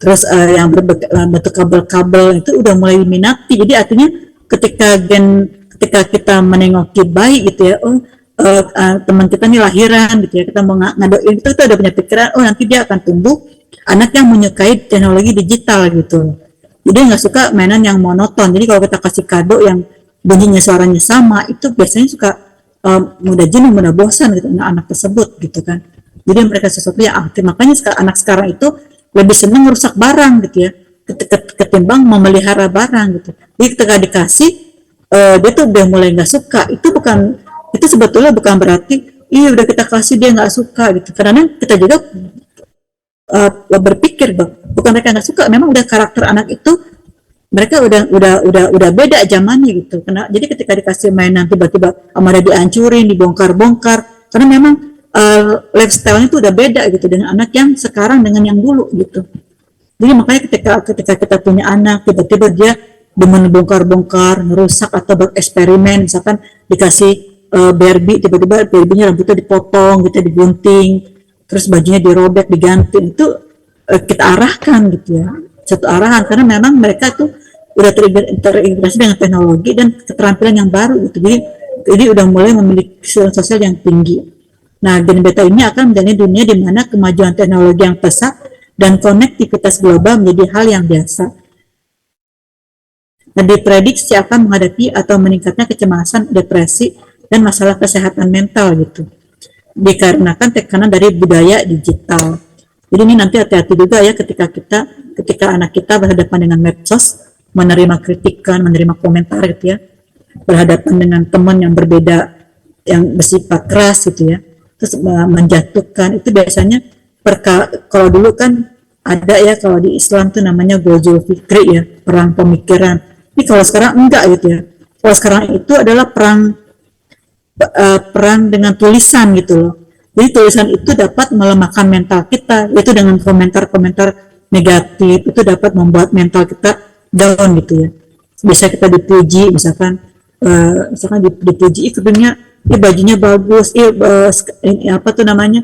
Terus yang bentuk kabel-kabel itu udah mulai diminati. Jadi artinya ketika kita menengoki bayi gitu ya, teman kita nih lahiran gitu ya, kita mau ngadoin itu, kita udah punya pikiran, oh nanti dia akan tumbuh anak yang menyukai teknologi digital gitu. Jadi nggak suka mainan yang monoton. Jadi kalau kita kasih kado yang bunyinya suaranya sama, itu biasanya suka mudah jenuh, mudah bosan gitu anak tersebut gitu kan. Jadi mereka sesuatu yang aktif. Makanya anak sekarang itu lebih senang merusak barang gitu ya, ketimbang memelihara barang gitu. Jadi ketika dikasih, dia tuh udah mulai nggak suka. Itu sebetulnya bukan berarti iya udah kita kasih dia nggak suka gitu. Karena kita juga berpikir bukan mereka nggak suka, memang udah karakter anak itu mereka udah beda zamannya gitu. Jadi ketika dikasih mainan tiba-tiba amarnya dihancurin, dibongkar-bongkar, karena memang lifestyle-nya itu udah beda gitu dengan anak yang sekarang dengan yang dulu gitu. Jadi makanya ketika kita punya anak, tiba-tiba dia demen bongkar-bongkar, ngerusak atau bereksperimen, misalkan dikasih Barbie, tiba-tiba Barbie-nya rambutnya dipotong gitu, digunting, terus bajunya dirobek, diganti, itu kita arahkan gitu ya, satu arahan, karena memang mereka tuh udah terintegrasi dengan teknologi dan keterampilan yang baru gitu. Jadi udah mulai memiliki sosial yang tinggi. Nah, Gen Beta ini akan menjadi dunia di mana kemajuan teknologi yang pesat dan konektivitas global menjadi hal yang biasa. Nah, diprediksi akan menghadapi atau meningkatnya kecemasan, depresi, dan masalah kesehatan mental gitu, dikarenakan tekanan dari budaya digital. Jadi ini nanti hati-hati juga ya ketika anak kita berhadapan dengan medsos, menerima kritikan, menerima komentar gitu ya, berhadapan dengan teman yang berbeda, yang bersifat keras gitu ya, terus menjatuhkan. Itu biasanya kalau dulu kan ada ya, kalau di Islam tuh namanya Ghazul Fikri ya, perang pemikiran. Ini kalau sekarang enggak gitu ya. Kalau sekarang itu adalah perang peran dengan tulisan gitu loh. Jadi tulisan itu dapat melemahkan mental kita, itu dengan komentar-komentar negatif itu dapat membuat mental kita down gitu ya. Bisa kita dipuji, misalkan dipuji, ikutnya, bajunya bagus, ini apa tuh namanya,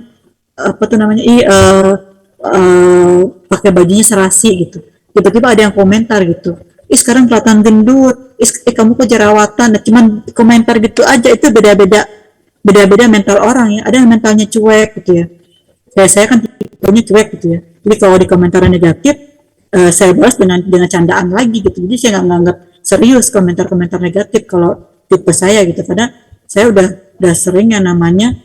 pakai bajunya serasi gitu. Tiba-tiba ada yang komentar gitu, sekarang kelihatan gendut, kamu kok jerawatan. Nah, cuman komentar gitu aja, itu beda-beda mental orang ya. Ada yang mentalnya cuek gitu ya. Saya kan tipenya cuek gitu ya. Jadi kalau di komentar negatif, saya balas dengan candaan lagi gitu. Jadi saya nggak nganggap serius komentar-komentar negatif kalau tipe saya gitu. Karena saya udah sering yang namanya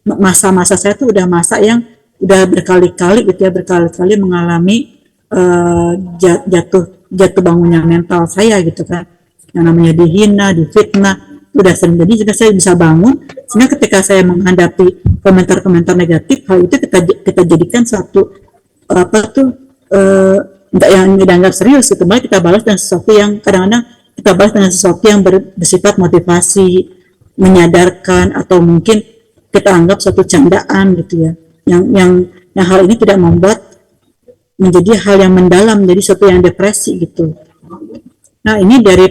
masa-masa saya tuh udah masa yang udah berkali-kali gitu ya, berkali-kali mengalami jatuh bangunnya mental saya gitu kan, yang namanya dihina, difitnah, udah sering. Jadi jika saya bisa bangun, sehingga ketika saya menghadapi komentar-komentar negatif, hal itu kita jadikan suatu enggak yang dianggap serius gitu, malah kita balas dengan sesuatu yang kadang-kadang kita balas dengan sesuatu yang bersifat motivasi, menyadarkan, atau mungkin kita anggap suatu candaan gitu ya, yang hal ini tidak membuat menjadi hal yang mendalam, menjadi sesuatu yang depresi gitu. Nah, ini dari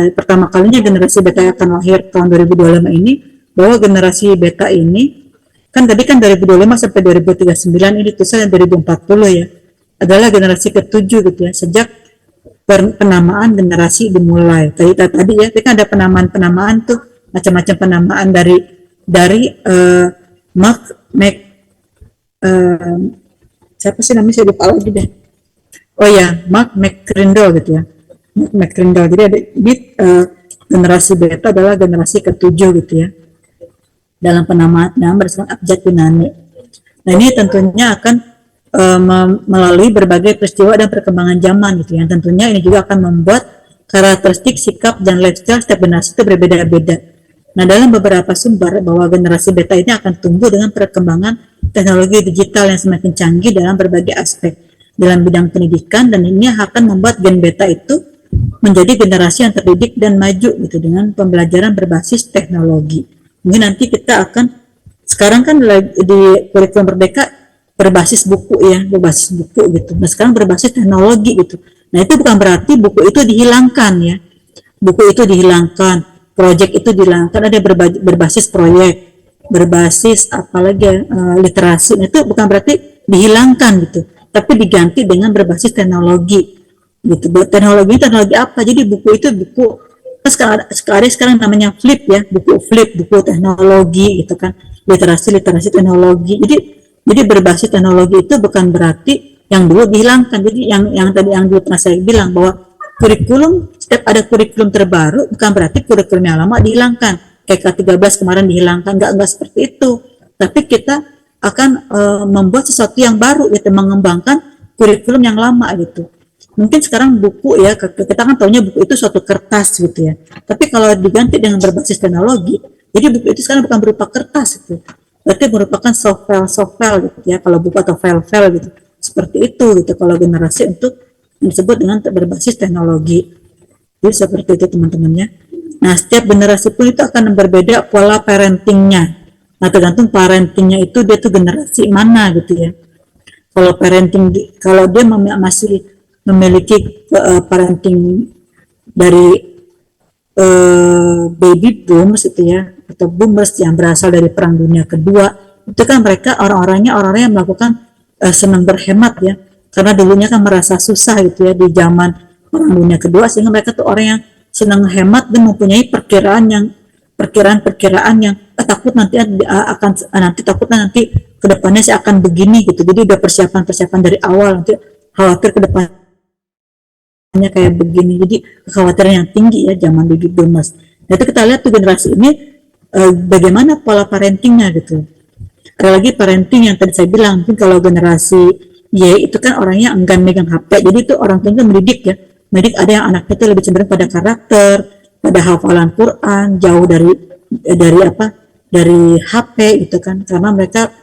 pertama kalinya generasi beta akan lahir tahun 2025 ini, bahwa generasi beta ini kan tadi kan 2025 sampai 2039, ini tulisannya 2040 ya, adalah generasi ketujuh gitu ya, sejak penamaan generasi dimulai. Tadi ya, kan ada penamaan tuh, macam-macam penamaan dari siapa sih namanya, saya lupa lagi deh. Oh ya, Mark McCrindle gitu ya. McCrindle. Jadi ada ini generasi beta adalah generasi ketujuh gitu ya, dalam penamaan berdasarkan abjad Yunani. Nah, ini tentunya akan melalui berbagai peristiwa dan perkembangan zaman gitu ya. Tentunya ini juga akan membuat karakteristik, sikap, dan lifestyle setiap generasi itu berbeda-beda. Nah, dalam beberapa sumber bahwa generasi beta ini akan tumbuh dengan perkembangan teknologi digital yang semakin canggih dalam berbagai aspek dalam bidang pendidikan, dan ini akan membuat gen beta itu menjadi generasi yang terdidik dan maju gitu dengan pembelajaran berbasis teknologi. Mungkin nanti kita akan, sekarang kan di kurikulum Merdeka berbasis buku ya, berbasis buku gitu. Nah, sekarang berbasis teknologi gitu. Nah, itu bukan berarti buku itu dihilangkan ya. Buku itu dihilangkan, proyek itu dihilangkan, ada berbasis proyek, berbasis apalagi literasi. Nah, itu bukan berarti dihilangkan gitu, tapi diganti dengan berbasis teknologi gitu. Teknologi apa? Jadi buku itu sekarang namanya flip ya, buku flip, buku teknologi gitu kan, literasi teknologi. Jadi berbasis teknologi itu bukan berarti yang dulu dihilangkan. Jadi yang tadi yang dulu pernah saya bilang bahwa kurikulum, setiap ada kurikulum terbaru bukan berarti kurikulum yang lama dihilangkan. Kayak K13 kemarin dihilangkan, enggak seperti itu. Tapi kita akan membuat sesuatu yang baru gitu, mengembangkan kurikulum yang lama gitu. Mungkin sekarang buku ya, kita kan tahunya buku itu suatu kertas gitu ya. Tapi kalau diganti dengan berbasis teknologi, jadi buku itu sekarang bukan berupa kertas gitu. Berarti merupakan soft file gitu ya, kalau buku atau file gitu. Seperti itu gitu kalau generasi untuk disebut dengan berbasis teknologi. Jadi seperti itu teman-temannya. Nah, setiap generasi pun itu akan berbeda pola parentingnya. Nah, tergantung parentingnya itu dia tuh generasi mana gitu ya. Kalau parenting, kalau dia masih memiliki parenting dari baby boomers itu ya, atau boomers yang berasal dari Perang Dunia Kedua, itu kan mereka orang-orang yang melakukan senang berhemat ya, karena dulunya kan merasa susah gitu ya di zaman Perang Dunia Kedua, sehingga mereka tuh orang yang senang hemat dan mempunyai perkiraan yang takut nanti nanti kedepannya saya akan begini gitu. Jadi udah persiapan dari awal, nanti khawatir kedepannya kayak begini. Jadi kekhawatiran yang tinggi ya zaman baby boomers. Nah, itu kita lihat tuh generasi ini bagaimana pola parentingnya gitu. Ada lagi parenting yang tadi saya bilang, mungkin kalau generasi Y itu kan orangnya enggan megang HP, jadi itu orang tuanya mendidik ya. Mendidik, ada yang anaknya itu lebih cenderung pada karakter, pada hafalan Quran, jauh dari HP gitu kan, karena mereka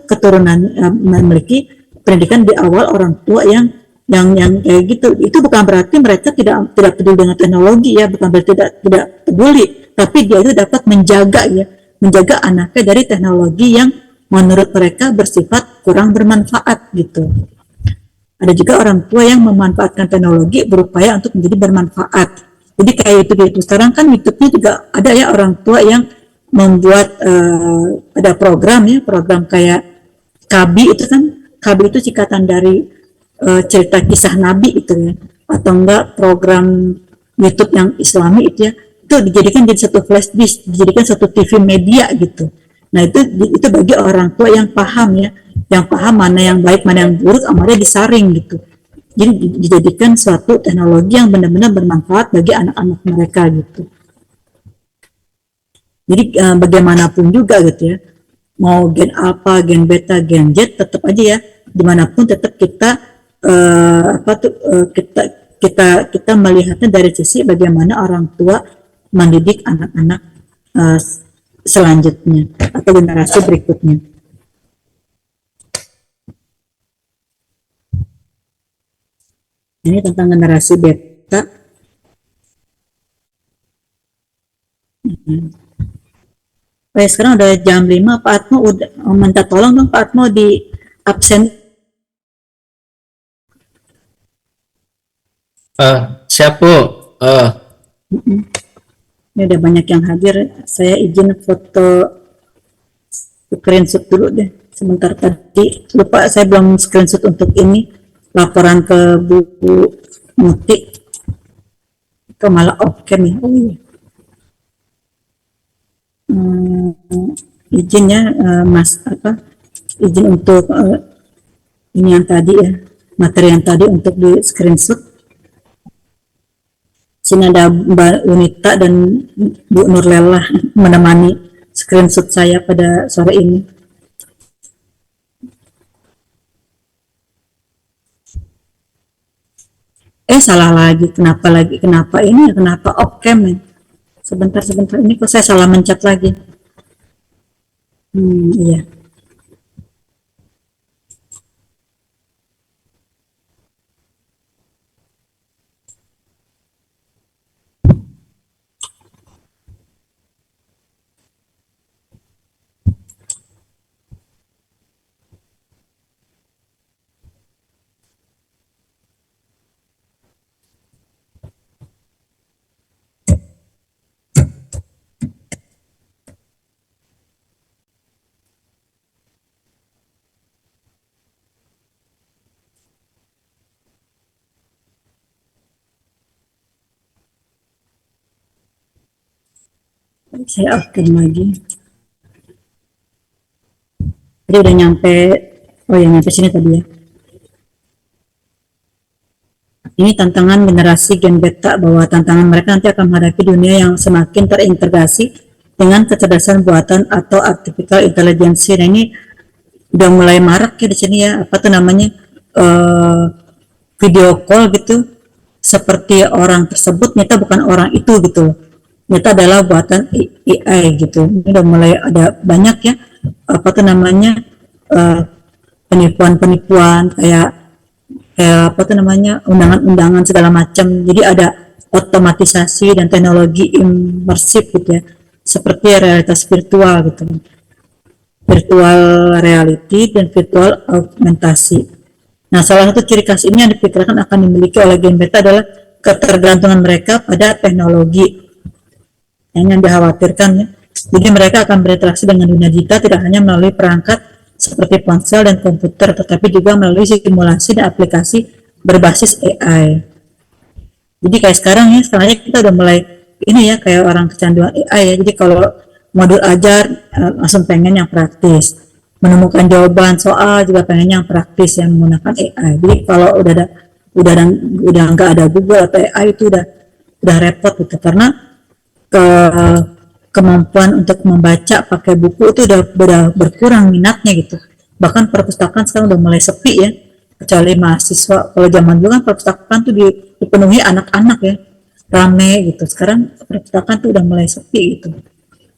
keturunan memiliki pendidikan di awal orang tua yang yang kayak gitu. Itu bukan berarti mereka tidak peduli dengan teknologi ya, bukan berarti tidak peduli, tapi dia itu dapat menjaga anaknya dari teknologi yang menurut mereka bersifat kurang bermanfaat gitu. Ada juga orang tua yang memanfaatkan teknologi berupaya untuk menjadi bermanfaat. Jadi kayak itu gitu. Sekarang kan YouTube-nya juga ada ya orang tua yang membuat ada program kayak Kabi itu kan. Kabi itu singkatan dari cerita kisah Nabi itu ya, atau enggak program YouTube yang Islami itu ya, itu dijadikan jadi satu flash disk, dijadikan satu TV media gitu. Nah itu bagi orang tua yang paham ya, yang paham mana yang baik mana yang buruk, amalnya disaring gitu. Jadi dijadikan suatu teknologi yang benar-benar bermanfaat bagi anak-anak mereka gitu. Jadi bagaimanapun juga gitu ya, mau gen alpha, gen beta, gen z, tetap aja ya, dimanapun tetap kita kita melihatnya dari sisi bagaimana orang tua mendidik anak-anak selanjutnya atau generasi berikutnya. Ini tentang generasi beta. Sekarang udah jam 5, Pak Atmo udah minta tolong dong Pak Atmo di absen. Siap Bu. Ini udah banyak yang hadir. Saya izin foto screenshot dulu deh. Sebentar tadi lupa saya belum screenshot untuk ini laporan ke Bu Muti. Itu malah oke nih. Oh iya. Izin ya Mas izin untuk ini yang tadi ya, materi yang tadi untuk di screenshot. Sini ada Mbak Unita dan Bu Nurlela menemani screenshot saya pada sore ini. Salah lagi, kenapa ini, kenapa oke men. Sebentar, ini kok saya salah mencet lagi. Iya. Saya open lagi. Jadi udah nyampe, nyampe sini tadi ya. Ini tantangan generasi Gen Beta, bahwa tantangan mereka nanti akan menghadapi dunia yang semakin terintegrasi dengan kecerdasan buatan atau artificial intelligence. Nah ini udah mulai marak ya di sini ya, video call gitu, seperti orang tersebut nyata bukan orang itu gitu, nyata adalah buatan AI gitu. Ini udah mulai ada banyak ya penipuan-penipuan kayak undangan-undangan segala macam. Jadi ada otomatisasi dan teknologi imersif gitu ya, seperti realitas virtual gitu, virtual reality dan virtual augmentasi. Nah, salah satu ciri khas ini yang diperkirakan akan dimiliki oleh Gen Beta adalah ketergantungan mereka pada teknologi. Yang dikhawatirkan ya. Jadi mereka akan berinteraksi dengan dunia digital tidak hanya melalui perangkat seperti ponsel dan komputer, tetapi juga melalui simulasi dan aplikasi berbasis AI. Jadi kayak sekarang kita udah mulai ini ya, kayak orang kecanduan AI ya. Jadi kalau modul ajar langsung pengen yang praktis, menemukan jawaban soal juga pengen yang praktis yang menggunakan AI. Jadi kalau udah nggak ada Google atau AI itu udah repot gitu, karena kemampuan untuk membaca pakai buku itu udah berkurang minatnya gitu. Bahkan perpustakaan sekarang udah mulai sepi ya, kecuali mahasiswa. Kalau zaman dulu kan perpustakaan tuh dipenuhi anak-anak ya, rame gitu. Sekarang perpustakaan tuh udah mulai sepi gitu.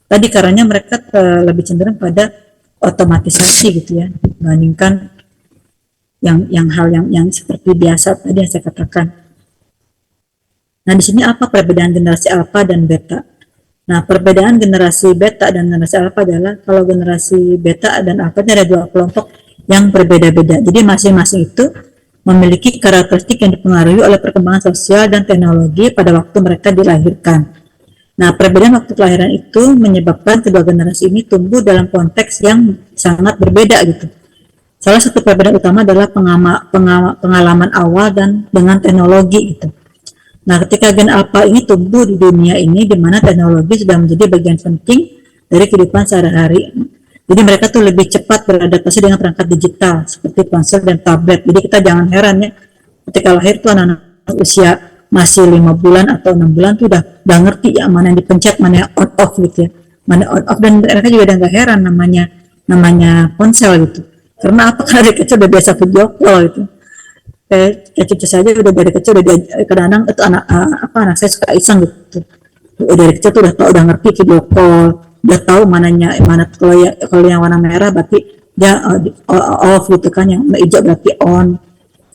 Tadi karena mereka lebih cenderung pada otomatisasi gitu ya, dibandingkan yang hal yang seperti biasa tadi yang saya katakan. Nah, di sini apa perbedaan generasi alfa dan beta? Nah, perbedaan generasi beta dan generasi alfa adalah kalau generasi beta dan alfa ini ada dua kelompok yang berbeda-beda. Jadi masing-masing itu memiliki karakteristik yang dipengaruhi oleh perkembangan sosial dan teknologi pada waktu mereka dilahirkan. Nah, perbedaan waktu kelahiran itu menyebabkan kedua generasi ini tumbuh dalam konteks yang sangat berbeda gitu. Salah satu perbedaan utama adalah pengalaman awal dan dengan teknologi gitu. Nah, ketika gen alpha ini tumbuh di dunia ini di mana teknologi sudah menjadi bagian penting dari kehidupan sehari-hari. Jadi mereka tuh lebih cepat beradaptasi dengan perangkat digital seperti ponsel dan tablet. Jadi kita jangan heran ya, ketika lahir tuh anak-anak usia masih 5 bulan atau 6 bulan tuh udah ngerti ya mana yang dipencet, mana yang on off gitu ya. Mana on off, dan mereka juga udah nggak heran namanya ponsel gitu. Karena apa? Karena dari kecil udah biasa video call gitu. Kayak cucu saja udah dari kecil udah kadang-kadang itu anak saya suka iseng gitu. Dari kecil tuh udah ngerti video call, udah tahu mana kalau yang warna merah berarti dia off gitu kan, yang hijau berarti on.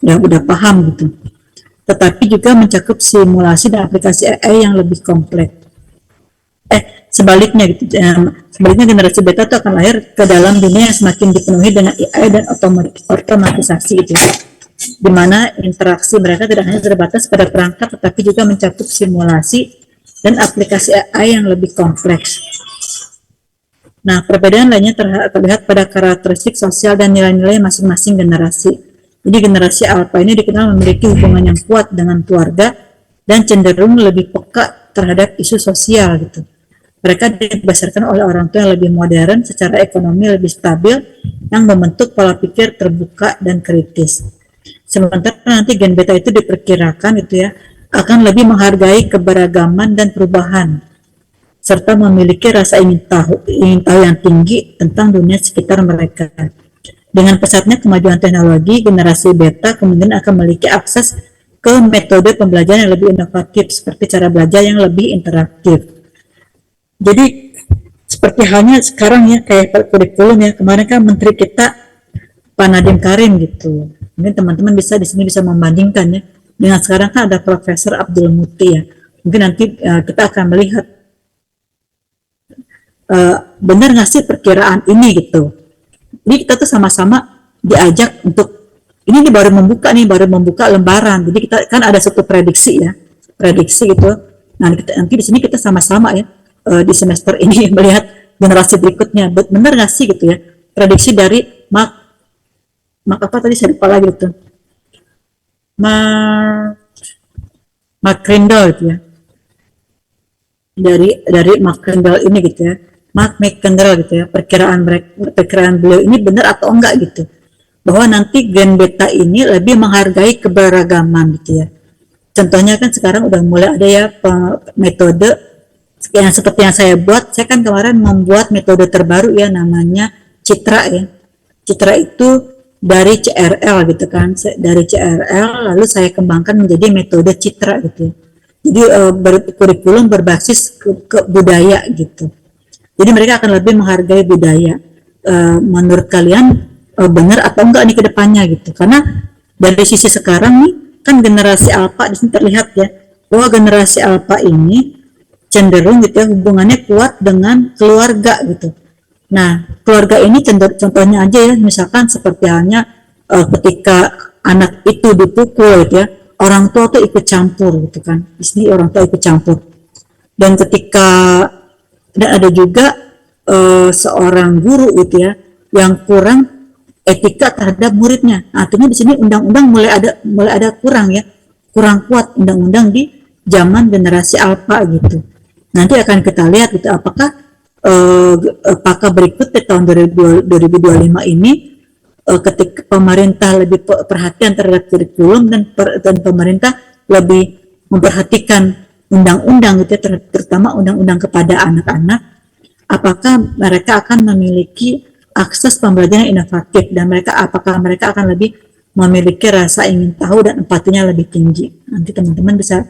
Ya udah paham gitu. Tetapi juga mencakup simulasi dan aplikasi AI yang lebih kompleks. Sebaliknya gitu. Sebaliknya generasi beta itu akan lahir ke dalam dunia yang semakin dipenuhi dengan AI dan otomatisasi gitu. Di mana interaksi mereka tidak hanya terbatas pada perangkat tetapi juga mencakup simulasi dan aplikasi AI yang lebih kompleks. Nah, perbedaan lainnya terlihat pada karakteristik sosial dan nilai-nilai masing-masing generasi. Jadi generasi alpha ini dikenal memiliki hubungan yang kuat dengan keluarga dan cenderung lebih peka terhadap isu sosial gitu. Mereka dibesarkan oleh orang tua yang lebih modern, secara ekonomi lebih stabil, yang membentuk pola pikir terbuka dan kritis. Sementara nanti gen beta itu diperkirakan itu ya akan lebih menghargai keberagaman dan perubahan, serta memiliki rasa ingin tahu yang tinggi tentang dunia sekitar mereka. Dengan pesatnya kemajuan teknologi, generasi beta kemudian akan memiliki akses ke metode pembelajaran yang lebih inovatif seperti cara belajar yang lebih interaktif. Jadi seperti halnya sekarang ya kayak kurikulum ya, kemarin kan menteri kita Pak Nadiem Karim gitu. Mungkin teman-teman bisa di sini bisa membandingkan ya dengan sekarang kan ada Profesor Abdul Muti ya. Mungkin nanti kita akan melihat benar nggak sih perkiraan ini gitu. Jadi kita tuh sama-sama diajak untuk ini baru membuka lembaran. Jadi kita kan ada satu prediksi gitu. Nah nanti di sini kita sama-sama ya di semester ini melihat generasi berikutnya. Benar nggak sih gitu ya prediksi dari Mark apa tadi saya lupa lagi itu. Mark Rendall gitu ya. Dari Mark Rendall ini gitu ya. Mark McCandrell gitu ya. Perkiraan beliau ini benar atau enggak gitu. Bahwa nanti gen beta ini lebih menghargai keberagaman gitu ya. Contohnya kan sekarang udah mulai ada ya metode yang seperti yang saya buat. Saya kan kemarin membuat metode terbaru ya namanya Citra ya. Citra itu dari CRL gitu kan, dari CRL lalu saya kembangkan menjadi metode Citra gitu. Jadi kurikulum berbasis ke budaya gitu. Jadi mereka akan lebih menghargai budaya. Menurut kalian benar atau enggak nih ke depannya gitu? Karena dari sisi sekarang nih kan generasi alpha di sini terlihat ya bahwa generasi alpha ini cenderung gitu ya hubungannya kuat dengan keluarga gitu. Nah, keluarga ini contohnya aja ya, misalkan seperti halnya ketika anak itu dipukul gitu ya, orang tua tuh ikut campur gitu kan. Di sini orang tua ikut campur. Dan ada juga seorang guru gitu ya yang kurang etika terhadap muridnya. Artinya di sini undang-undang mulai ada kurang kuat undang-undang di zaman generasi alpha gitu. Nanti akan kita lihat gitu apakah berikut di tahun 2025 ini ketika pemerintah lebih perhatian terhadap kurikulum dan pemerintah lebih memperhatikan undang-undang gitu ya, terutama undang-undang kepada anak-anak, apakah mereka akan memiliki akses pembelajaran inovatif dan apakah mereka akan lebih memiliki rasa ingin tahu dan empatinya lebih tinggi. Nanti teman-teman bisa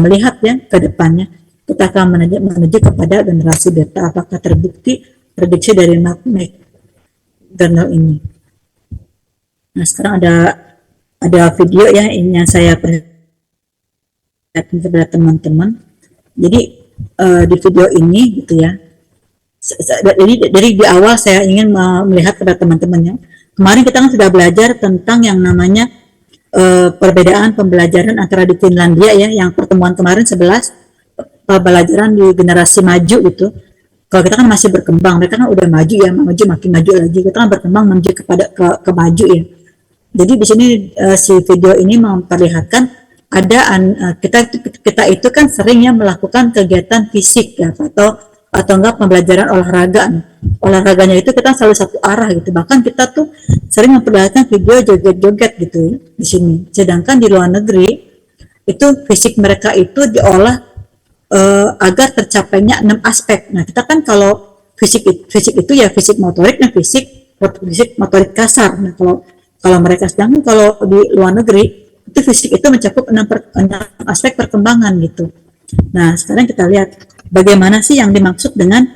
melihat ya ke depannya. Kita akan menuju kepada generasi beta. Apakah terbukti prediksi dari McDonald ini? Nah, sekarang ada video ya ini yang saya perlihatkan kepada teman-teman. Jadi di video ini gitu ya. Dari di awal saya ingin melihat kepada teman-temannya. Kemarin kita kan sudah belajar tentang yang namanya perbedaan pembelajaran antara di Finlandia ya, yang pertemuan kemarin 11 pembelajaran di generasi maju gitu. Kalau kita kan masih berkembang, mereka kan udah maju ya, makin maju lagi. Kita kan berkembang menuju ke maju ya. Jadi di sini si video ini memperlihatkan ada kita itu kan sering ya melakukan kegiatan fisik ya, atau enggak pembelajaran olahraga. Olahraganya itu kita selalu satu arah gitu. Bahkan kita tuh sering memperlihatkan video joget-joget gitu ya, di sini. Sedangkan di luar negeri itu fisik mereka itu diolah agar tercapainya 6 aspek. Nah, kita kan kalau fisik itu ya fisik motorik dan fisik motorik kasar. Nah, kalau mereka, sedangkan kalau di luar negeri itu fisik itu mencakup 6 aspek perkembangan gitu. Nah, sekarang kita lihat bagaimana sih yang dimaksud dengan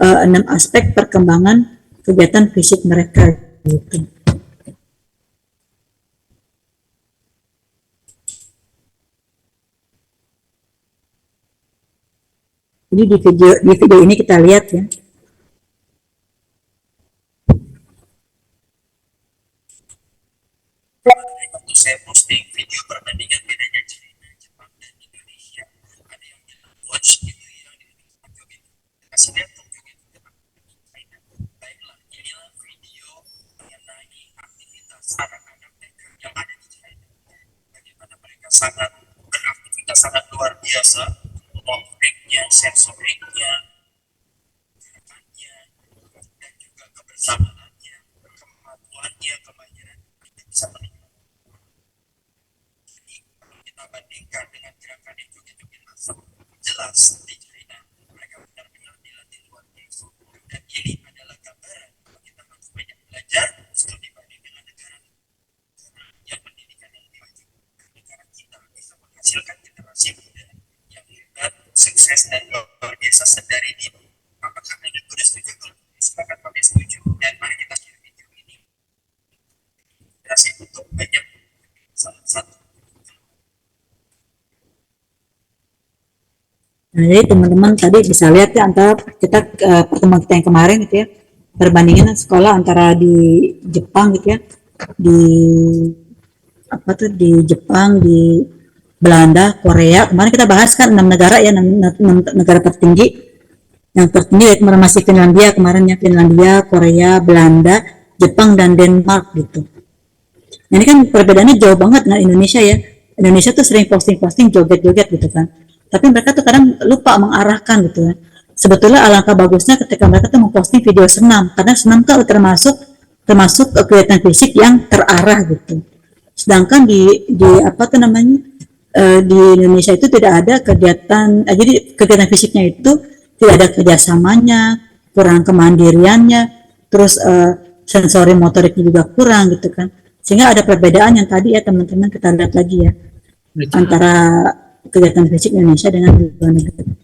6 aspek perkembangan kegiatan fisik mereka gitu. Jadi di video ini kita lihat ya. Waktu saya posting video perbandingan bedanya China, Jepang, dan Indonesia, ada yang bilang coach gitu ya, kasih laptop juga itu China. Baiklah, inilah video mengenai aktivitas anak-anak TK yang ada di China. Bagaimana mereka sangat beraktivitas sangat luar biasa, motoriknya, sensoriknya, gerakannya, dan juga kebersamaannya, kemampuannya, kemahiran kita bisa menikmati. Jadi kalau kita bandingkan dengan gerakan yang joget-joget asal, jelas di China mereka benar-benar dilatih luar biasa. Dan ini adalah gambaran bahwa kita harus banyak belajar studi banding dengan negara yang pendidikan yang lebih maju. Negara kita bisa menghasilkan generasi muda yang hebat, sukses, dan luar biasa sedari dini. Apakah Anda setuju? Silakan kami setuju. Dan mari kita share video ini. Generasi untuk banyak salah satu. Nah, jadi teman-teman tadi bisa lihat ya antara kita pertemuan kita yang kemarin gitu ya, perbandingan sekolah antara di Jepang gitu ya, di Jepang, di Belanda, Korea. Kemarin kita bahas kan 6 negara ya, 6 negara tertinggi. Yang tertinggi yaitu masih Finlandia kemarin ya, Finlandia, Korea, Belanda, Jepang, dan Denmark gitu. Nah, ini kan perbedaannya jauh banget dengan Indonesia ya. Indonesia tuh sering posting joget-joget gitu kan. Tapi mereka tuh kadang lupa mengarahkan gitu ya. Sebetulnya alangkah bagusnya ketika mereka tuh memposting video senam, karena senam tuh termasuk kegiatan fisik yang terarah gitu. Sedangkan di apa tuh namanya di Indonesia itu tidak ada kegiatan, jadi kegiatan fisiknya itu tidak ada kerjasamanya, kurang kemandiriannya, terus sensori motoriknya juga kurang gitu kan. Sehingga ada perbedaan yang tadi ya teman-teman kita lihat lagi ya, antara kegiatan fisik Indonesia dengan luar negeri.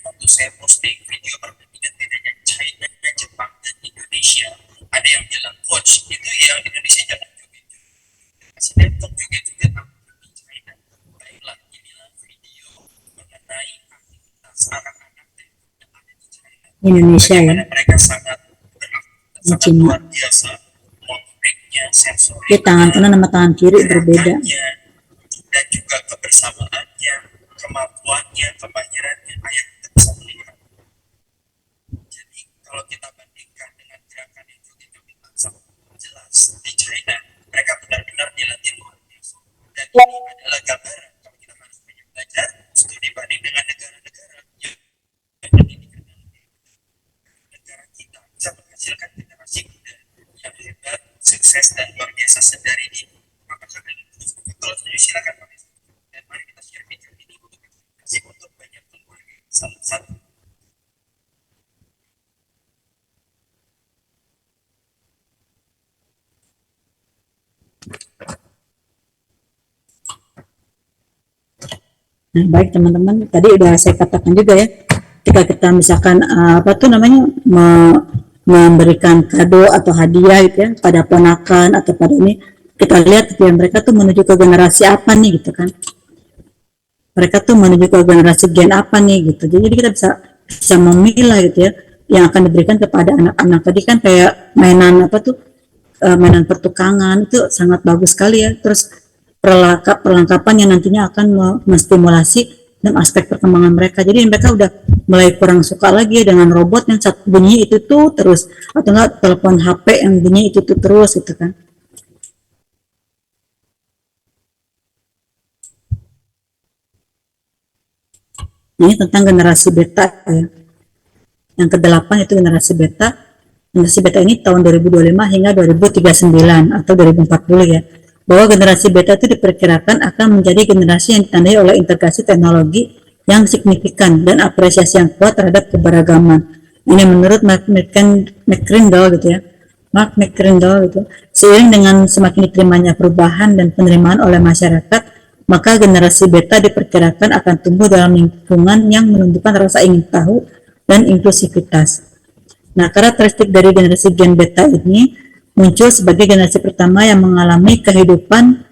Waktu saya posting video perbandingan bedanya China, Jepang, dan Indonesia, ada yang bilang coach itu yang Indonesia jangan joget, kasih laptop juga di China. Baiklah, inilah video mengenai aktivitas anak-anak yang ada di China. Indonesia ya. Mereka sangat beraktivitas sangat luar biasa, motoriknya, sensoriknya, ya, tangan kanan sama tangan kiri berbeda. Dan juga kebersamaannya, kemampuannya, kemahirannya, ayo kita bisa melihat. Jadi kalau kita bandingkan dengan gerakan yang joget-joget asal, jelas di China mereka benar-benar dilatih luar biasa. Dan ini adalah gambaran kalau kita harus banyak belajar studi banding dengan negara-negara yang pendidikan yang lebih. Negara kita bisa menghasilkan generasi muda yang hebat, sukses, dan luar biasa sedari dini. Apakah Anda setuju? Kalau setuju silakan Pak. Dan mari kita share video ini untuk banyak keluarga. Salah satu. Nah, baik teman-teman, tadi udah saya katakan juga ya, ketika kita misalkan apa tuh namanya memberikan kado atau hadiah gitu ya pada ponakan atau pada ini, kita lihat gitu ya, mereka tuh menuju ke generasi apa nih gitu kan, mereka tuh menuju ke generasi gen apa nih gitu. Jadi kita bisa memilah gitu ya yang akan diberikan kepada anak-anak. Tadi kan kayak mainan apa tuh, mainan pertukangan itu sangat bagus sekali ya. Terus perlengkapan yang nantinya akan menstimulasi dan aspek perkembangan mereka. Jadi mereka udah mulai kurang suka lagi ya dengan robot yang satu bunyi itu tuh terus, atau enggak telepon HP yang bunyi itu tuh terus gitu kan. Ini tentang generasi beta ya. Yang ke-8 itu generasi beta. Generasi beta ini tahun 2025 hingga 2039 atau 2040 ya. Bahwa generasi beta itu diperkirakan akan menjadi generasi yang ditandai oleh integrasi teknologi yang signifikan dan apresiasi yang kuat terhadap keberagaman. Ini menurut Mark McCrindle gitu ya. Mark McCrindle gitu. Seiring dengan semakin diterimanya perubahan dan penerimaan oleh masyarakat, maka generasi beta diperkirakan akan tumbuh dalam lingkungan yang menumbuhkan rasa ingin tahu dan inklusivitas. Nah, karakteristik dari generasi gen beta ini muncul sebagai generasi pertama yang mengalami kehidupan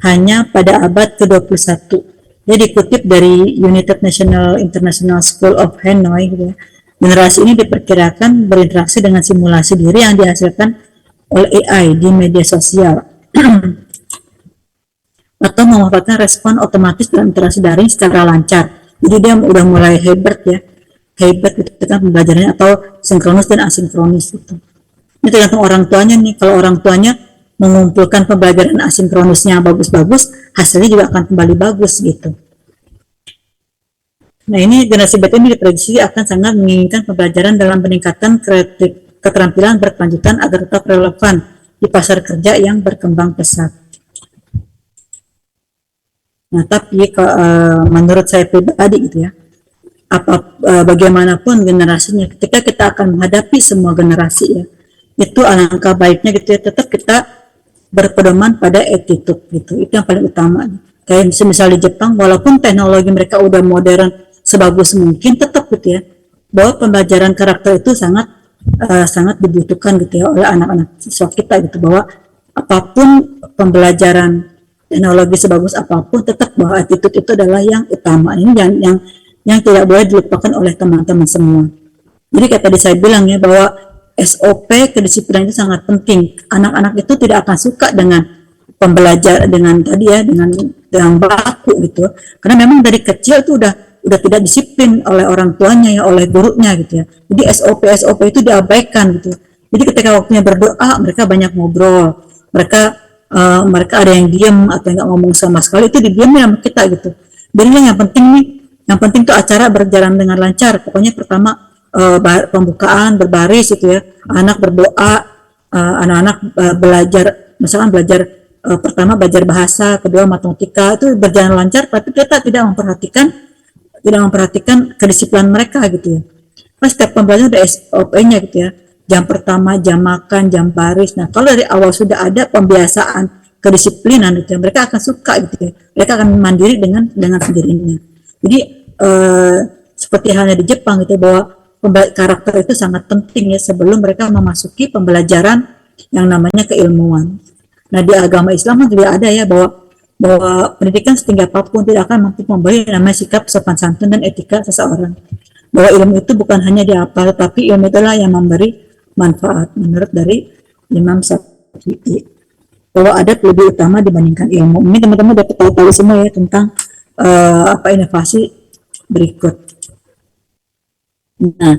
hanya pada abad ke-21. Dia dikutip dari United National International School of Hanoi gitu ya. Generasi ini diperkirakan berinteraksi dengan simulasi diri yang dihasilkan oleh AI di media sosial atau memanfaatkan respon otomatis dalam interaksi daring secara lancar. Jadi dia udah mulai hebat ya, hebat gitu kan pembelajarannya, atau sinkronus dan asinkronis gitu. Ini tergantung orang tuanya nih. Kalau orang tuanya mengumpulkan pembelajaran asinkronisnya bagus-bagus, hasilnya juga akan kembali bagus gitu. Nah, ini generasi beta ini diprediksi akan sangat menginginkan pembelajaran dalam peningkatan keterampilan berkelanjutan agar tetap relevan di pasar kerja yang berkembang pesat. Nah, tapi menurut saya pribadi gitu ya, bagaimanapun generasinya, ketika kita akan menghadapi semua generasi ya, itu alangkah baiknya gitu ya, tetap kita berpedoman pada attitude gitu. Itu yang paling utama. Kayak misalnya di Jepang, walaupun teknologi mereka udah modern sebagus mungkin, tetap gitu ya, bahwa pembelajaran karakter itu sangat dibutuhkan gitu ya oleh anak-anak siswa kita gitu, bahwa apapun pembelajaran teknologi sebagus apapun, tetap bahwa attitude itu adalah yang utama. Ini yang tidak boleh dilupakan oleh teman-teman semua. Jadi kayak tadi saya bilang ya, bahwa SOP kedisiplinan itu sangat penting. Anak-anak itu tidak akan suka dengan pembelajaran dengan tadi ya, dengan baku gitu. Karena memang dari kecil itu udah tidak disiplin oleh orang tuanya ya, oleh gurunya gitu ya. Jadi SOP itu diabaikan gitu. Jadi ketika waktunya berdoa, mereka banyak ngobrol. Mereka ada yang diam atau nggak ngomong sama sekali, itu didiamin sama kita gitu. Jadi yang penting nih, yang penting tuh acara berjalan dengan lancar. Pokoknya pertama pembukaan berbaris itu ya, anak berdoa, anak-anak belajar, misalkan belajar pertama belajar bahasa, kedua matematika, itu berjalan lancar, tapi kita tidak memperhatikan kedisiplinan mereka gitu ya. Pas setiap pembelajaran ada SOP-nya gitu ya, jam pertama, jam makan, jam baris. Nah, kalau dari awal sudah ada pembiasaan kedisiplinan gitu ya, mereka akan suka gitu ya, mereka akan mandiri dengan sendirinya. Jadi seperti halnya di Jepang gitu ya, bahwa karakter itu sangat penting ya sebelum mereka memasuki pembelajaran yang namanya keilmuan. Nah, di agama Islam juga ada ya, bahwa pendidikan setinggi apapun tidak akan mampu memberi namanya sikap sopan santun dan etika seseorang. Bahwa ilmu itu bukan hanya dihafal, tapi ilmu itulah yang memberi manfaat. Menurut dari Imam Syafi'i, bahwa adab lebih utama dibandingkan ilmu. Ini teman-teman udah tahu semua ya tentang inovasi berikut. Nah,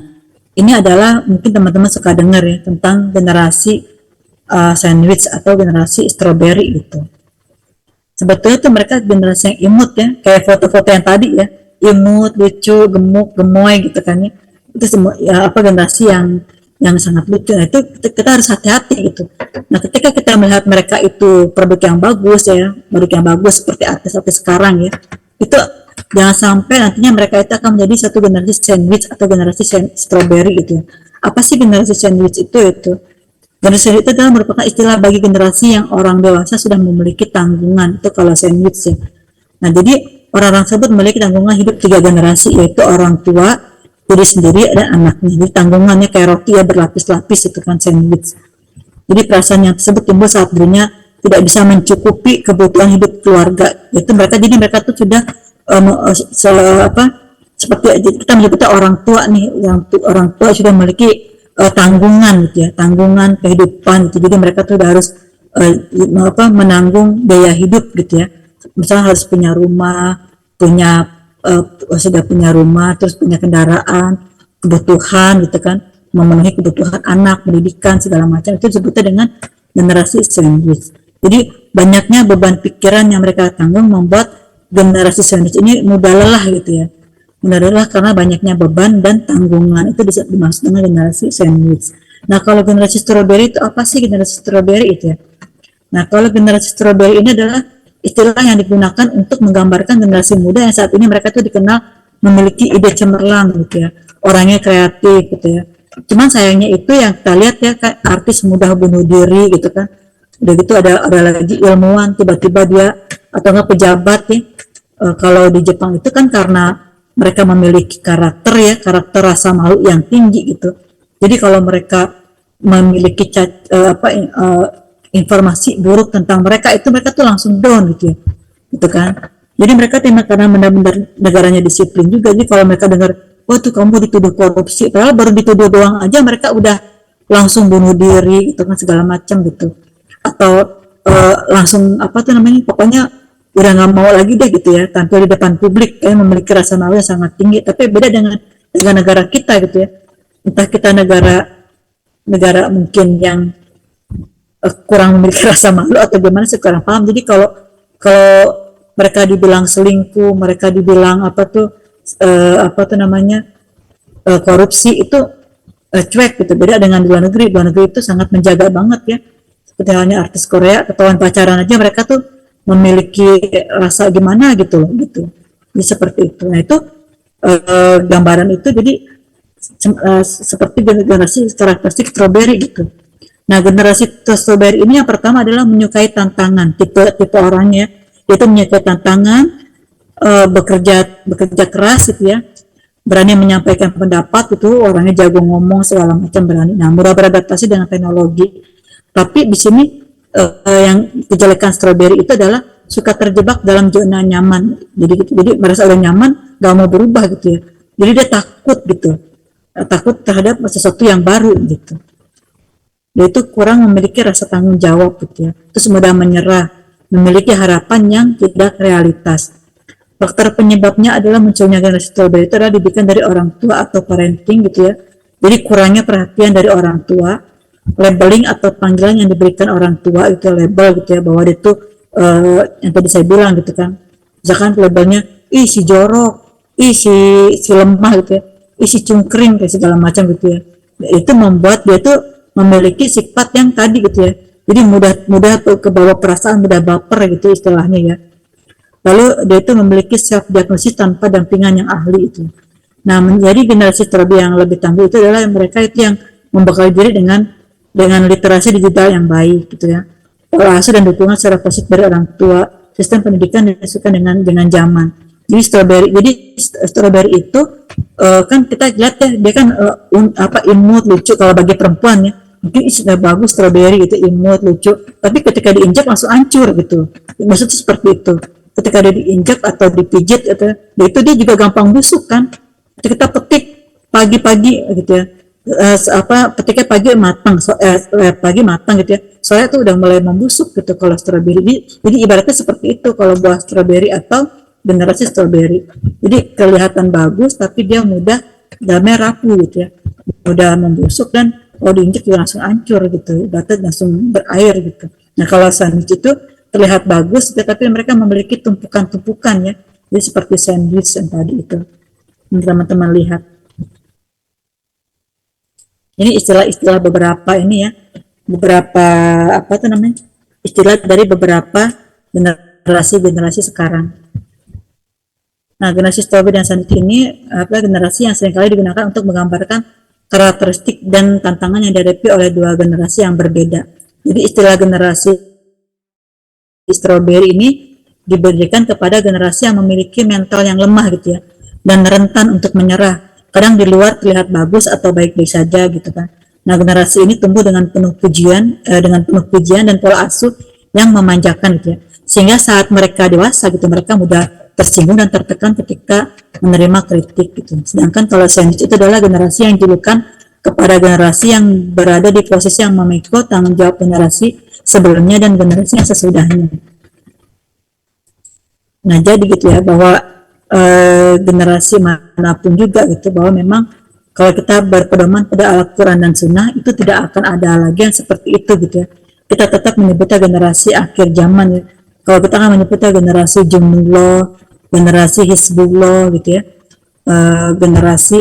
ini adalah mungkin teman-teman suka dengar ya tentang generasi sandwich atau generasi strawberry gitu. Sebetulnya tuh mereka generasi yang imut ya, kayak foto-foto yang tadi ya, imut, lucu, gemuk, gemoy gitu kan ya. Itu semua ya, generasi yang sangat lucu. Nah, itu kita harus hati-hati gitu. Nah, ketika kita melihat mereka itu produk yang bagus ya, produk yang bagus seperti artis-artis sekarang ya, itu jangan sampai nantinya mereka itu akan menjadi satu generasi sandwich atau generasi strawberry gitu ya. Apa sih generasi sandwich itu? Generasi sandwich itu adalah merupakan istilah bagi generasi yang orang dewasa sudah memiliki tanggungan, itu kalau sandwich ya. Nah, jadi orang-orang tersebut memiliki tanggungan hidup 3 generasi, yaitu orang tua diri sendiri dan anaknya. Jadi tanggungannya kayak roti ya, berlapis-lapis itu kan, sandwich. Jadi perasaan yang tersebut timbul saat dirinya tidak bisa mencukupi kebutuhan hidup keluarga. Itu mereka tuh sudah seperti kita menyebutnya orang tua nih, orang tua sudah memiliki tanggungan gitu ya, tanggungan kehidupan gitu. Jadi mereka tuh udah harus menanggung biaya hidup gitu ya. Misalnya harus punya rumah, sudah punya rumah, terus punya kendaraan, kebutuhan gitu kan, memenuhi kebutuhan anak, pendidikan segala macam, itu disebutnya dengan generasi sandwich. Jadi banyaknya beban pikiran yang mereka tanggung membuat generasi sandwich ini mudah lelah gitu ya, mudah lelah karena banyaknya beban dan tanggungan. Itu dimaksud dengan generasi sandwich. Nah, kalau generasi strawberry itu apa sih generasi strawberry itu ya? Nah, kalau generasi strawberry ini adalah istilah yang digunakan untuk menggambarkan generasi muda yang saat ini mereka tuh dikenal memiliki ide cemerlang gitu ya, orangnya kreatif gitu ya. Cuman sayangnya itu yang kita lihat ya, kayak artis mudah bunuh diri gitu kan. Udah gitu ada lagi ilmuwan tiba-tiba dia, atau enggak pejabat ya. Kalau di Jepang itu kan karena mereka memiliki karakter rasa malu yang tinggi gitu. Jadi kalau mereka memiliki informasi buruk tentang mereka, itu mereka tuh langsung down gitu ya, gitu kan. Jadi mereka karena benar-benar negaranya disiplin juga. Jadi kalau mereka dengar, oh tuh kamu dituduh korupsi, padahal baru dituduh doang aja mereka udah langsung bunuh diri gitu kan, segala macam gitu. Atau langsung pokoknya udah nggak mau lagi deh gitu ya, tampil di depan publik, memiliki rasa malu yang sangat tinggi. Tapi beda dengan negara kita gitu ya. Entah kita negara mungkin yang kurang memiliki rasa malu atau gimana, saya kurang paham. Jadi kalau mereka dibilang selingkuh, mereka dibilang korupsi, itu cuek gitu. Beda dengan di luar negeri. Di luar negeri itu sangat menjaga banget ya. Seperti halnya artis Korea, ketahuan pacaran aja mereka tuh memiliki rasa gimana gitu. Jadi seperti itu. Nah, itu gambaran itu jadi seperti generasi karakteristik strawberry gitu. Nah, generasi strawberry ini yang pertama adalah menyukai tantangan. Tipe orangnya itu menyukai tantangan, bekerja keras gitu ya, berani menyampaikan pendapat, itu orangnya jago ngomong segala macam, berani. Nah, mudah beradaptasi dengan teknologi. Tapi di sini yang kejelekan strawberry itu adalah suka terjebak dalam zona nyaman. Jadi merasa udah nyaman, gak mau berubah gitu ya. Jadi dia takut gitu, takut terhadap sesuatu yang baru gitu. Dia itu kurang memiliki rasa tanggung jawab gitu ya. Terus mudah menyerah, memiliki harapan yang tidak realitas. Faktor penyebabnya adalah munculnya generasi strawberry itu adalah didikan dari orang tua atau parenting gitu ya. Jadi kurangnya perhatian dari orang tua, labeling atau panggilan yang diberikan orang tua itu label gitu ya, bahwa dia itu yang tadi saya bilang gitu kan. Misalkan labelnya, ih si jorok, ih si lemah gitu ya, ih si cungkring kayak segala macam gitu ya. Itu membuat dia tuh memiliki sifat yang tadi gitu ya. Jadi mudah ke bawah perasaan, mudah baper gitu istilahnya ya. Lalu dia itu memiliki self diagnosis tanpa dampingan yang ahli itu. Nah, menjadi generasi strawberry yang lebih tangguh itu adalah mereka itu yang membekali diri dengan literasi digital yang baik gitu ya. Pola asuh dan dukungan secara positif dari orang tua, sistem pendidikan disesuaikan dengan zaman. Jadi strawberry itu kan kita lihat ya, dia kan imut, lucu. Kalau bagi perempuan ya, mungkin sudah bagus strawberry gitu, imut, lucu. Tapi ketika diinjak langsung hancur gitu. Maksudnya seperti itu. Ketika dia diinjak atau dipijit gitu, dia juga gampang busuk kan. Kita petik pagi-pagi gitu ya. Petiknya pagi matang gitu ya. Soalnya tuh udah mulai membusuk gitu kalau strawberry. Jadi ibaratnya seperti itu kalau buah strawberry atau generasi strawberry. Jadi kelihatan bagus tapi dia mudah dalamnya rapuh gitu ya, mudah membusuk dan kalau diinjek juga langsung hancur gitu, ibaratnya langsung berair gitu. Nah, kalau sandwich itu terlihat bagus tapi mereka memiliki tumpukan-tumpukan ya, jadi seperti sandwich yang tadi itu. Teman-teman lihat ini istilah-istilah beberapa ini ya, beberapa istilah dari beberapa generasi sekarang. Nah, generasi strawberry dan sandwich ini generasi yang seringkali digunakan untuk menggambarkan karakteristik dan tantangan yang dihadapi oleh dua generasi yang berbeda. Jadi istilah generasi strawberry ini diberikan kepada generasi yang memiliki mental yang lemah gitu ya, dan rentan untuk menyerah. kadang di luar terlihat bagus atau baik-baik saja gitu kan. Nah, generasi ini tumbuh dengan penuh pujian dan pola asuh yang memanjakan gitu ya. Sehingga saat mereka dewasa gitu, mereka mudah tersinggung dan tertekan ketika menerima kritik gitu. Sedangkan kalau sandwich itu adalah generasi yang dijulukan kepada generasi yang berada di posisi yang memikul tanggung jawab generasi sebelumnya dan generasi yang sesudahnya. Nah, jadi gitu ya, bahwa generasi manapun juga gitu, bahwa memang kalau kita berpedoman pada Al-Quran dan Sunnah, itu tidak akan ada lagi yang seperti itu gitu ya. Kita tetap menyebutnya generasi akhir zaman ya. Kalau kita akan menyebutnya generasi Jumnullah, generasi Hizbullah gitu ya, generasi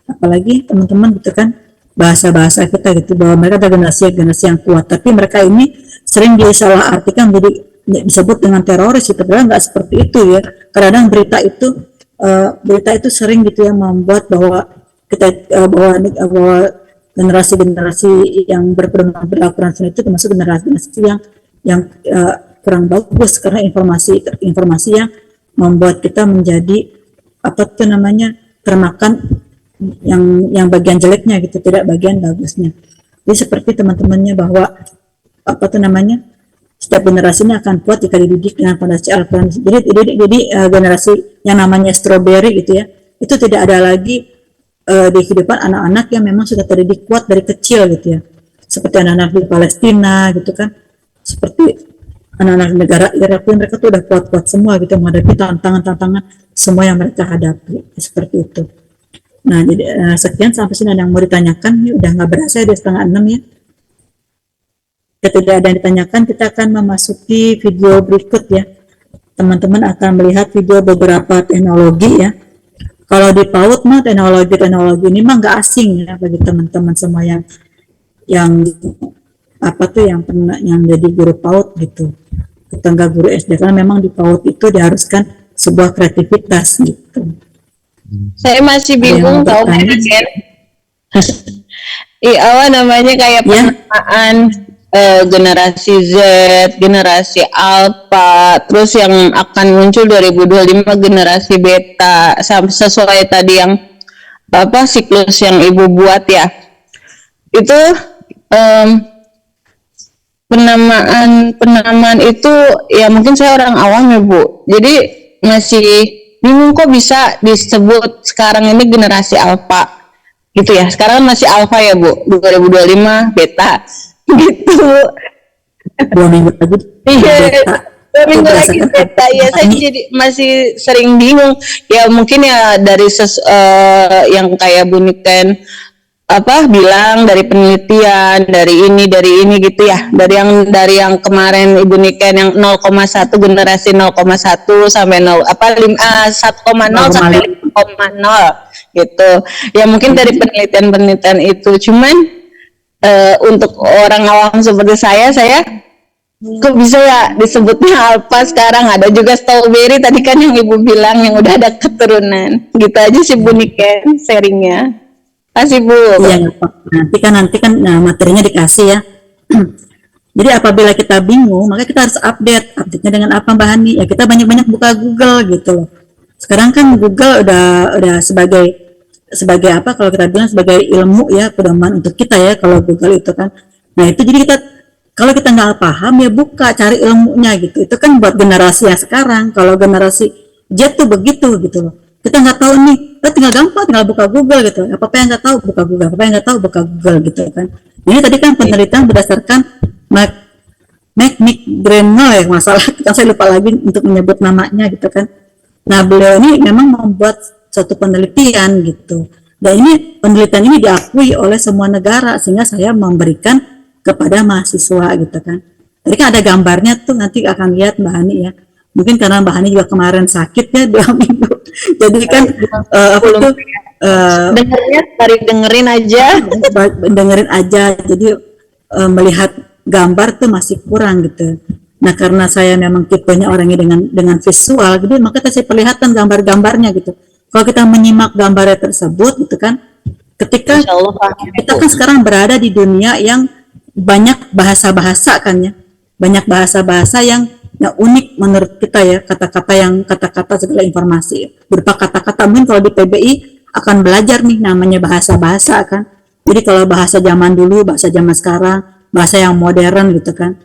apalagi teman-teman gitu kan, bahasa-bahasa kita gitu, bahwa mereka adalah generasi yang kuat, tapi mereka ini sering disalah artikan menjadi disebut dengan teroris itu, padahal nggak seperti itu ya. Kadang berita itu sering gitu ya membuat bahwa kita bahwa generasi-generasi yang berpedoman pada Al-Quran itu termasuk generasi yang kurang bagus, karena informasi yang membuat kita menjadi termakan yang bagian jeleknya gitu, tidak bagian bagusnya. Jadi seperti teman-temannya bahwa setiap generasi ini akan kuat jika dididik dengan fondasi Al-Quran. Jadi generasi yang namanya strawberry gitu ya, itu tidak ada lagi di kehidupan anak-anak yang memang sudah terdidik kuat dari kecil gitu ya, seperti anak-anak di Palestina gitu kan, seperti anak-anak negara Irak, mereka tuh udah kuat-kuat semua gitu menghadapi tantangan-tantangan semua yang mereka hadapi, seperti itu. Nah, jadi sekian, sampai sini ada yang mau ditanyakan? Ya, udah nggak berasa ya, 5:30 ya. Jika tidak ada yang ditanyakan, kita akan memasuki video berikut ya. Teman-teman akan melihat video beberapa teknologi ya. Kalau di PAUD mah teknologi ini mah nggak asing ya bagi teman-teman semua yang pernah yang jadi guru PAUD gitu. Tetangga guru SD, karena memang di PAUD itu diharuskan sebuah kreativitas gitu. Saya masih bingung tahu kan? Namanya kayak penamaan generasi Z, generasi Alpha, terus yang akan muncul 2025 generasi Beta, sesuai tadi yang siklus yang Ibu buat ya. Itu penamaan itu ya, mungkin saya orang awam ya Bu, jadi masih bingung kok bisa disebut sekarang ini generasi Alpha gitu ya. Sekarang masih Alpha ya Bu, 2025 Beta gitu. 2 minggu lagi Beta. 2 minggu lagi Beta ya. Saya jadi masih sering bingung ya, mungkin ya dari yang kayak Bu Niken bilang, dari penelitian, dari ini gitu ya, dari yang kemarin Ibu Niken yang 0,1 generasi 0,1 sampai 1,0 sampai 5,0 gitu ya, mungkin dari penelitian itu. Cuman untuk orang awam seperti saya kok bisa ya disebutnya Alpha sekarang? Ada juga strawberry tadi kan yang Ibu bilang yang udah ada keturunan gitu aja sih Bu Niken sharingnya. Kasih Bu. Iya, nanti kan materinya dikasih ya. Jadi apabila kita bingung, maka kita harus update-nya dengan apa Mbak Hani? Ya kita banyak-banyak buka Google gitu loh. Sekarang kan Google udah sebagai kalau kita bilang sebagai ilmu ya, pedoman untuk kita ya kalau Google itu kan. Nah itu jadi kalau kita nggak paham ya buka, cari ilmunya gitu. Itu kan buat generasi yang sekarang. Kalau generasi Z tuh begitu gitu loh. Kita nggak tahu nih, kita tinggal buka Google gitu. Apa yang nggak tahu buka Google, apa yang nggak tahu buka Google gitu kan. Ini tadi kan penelitian berdasarkan McGraw ya, masalah kan saya lupa lagi untuk menyebut namanya gitu kan. Nah beliau ini memang membuat suatu penelitian gitu. Dan ini penelitian ini diakui oleh semua negara, sehingga saya memberikan kepada mahasiswa gitu kan. Tadi kan ada gambarnya tuh, nanti akan lihat Mbak Hani ya. Mungkin karena Mbak Hani juga kemarin sakit ya 2 minggu. Jadi kan dengerin aja. Jadi melihat gambar tuh masih kurang gitu. Nah karena saya memang tipenya orangnya dengan visual, jadi maka saya perlihatkan gambar-gambarnya gitu. Kalau kita menyimak gambarnya tersebut gitu kan, ketika kita kan sekarang berada di dunia yang banyak bahasa-bahasa kan ya, banyak bahasa-bahasa yang unik menurut kita ya, kata-kata segala informasi berupa kata-kata. Mungkin kalau di PBI akan belajar nih namanya bahasa-bahasa kan. Jadi kalau bahasa zaman dulu, bahasa zaman sekarang, bahasa yang modern gitu kan.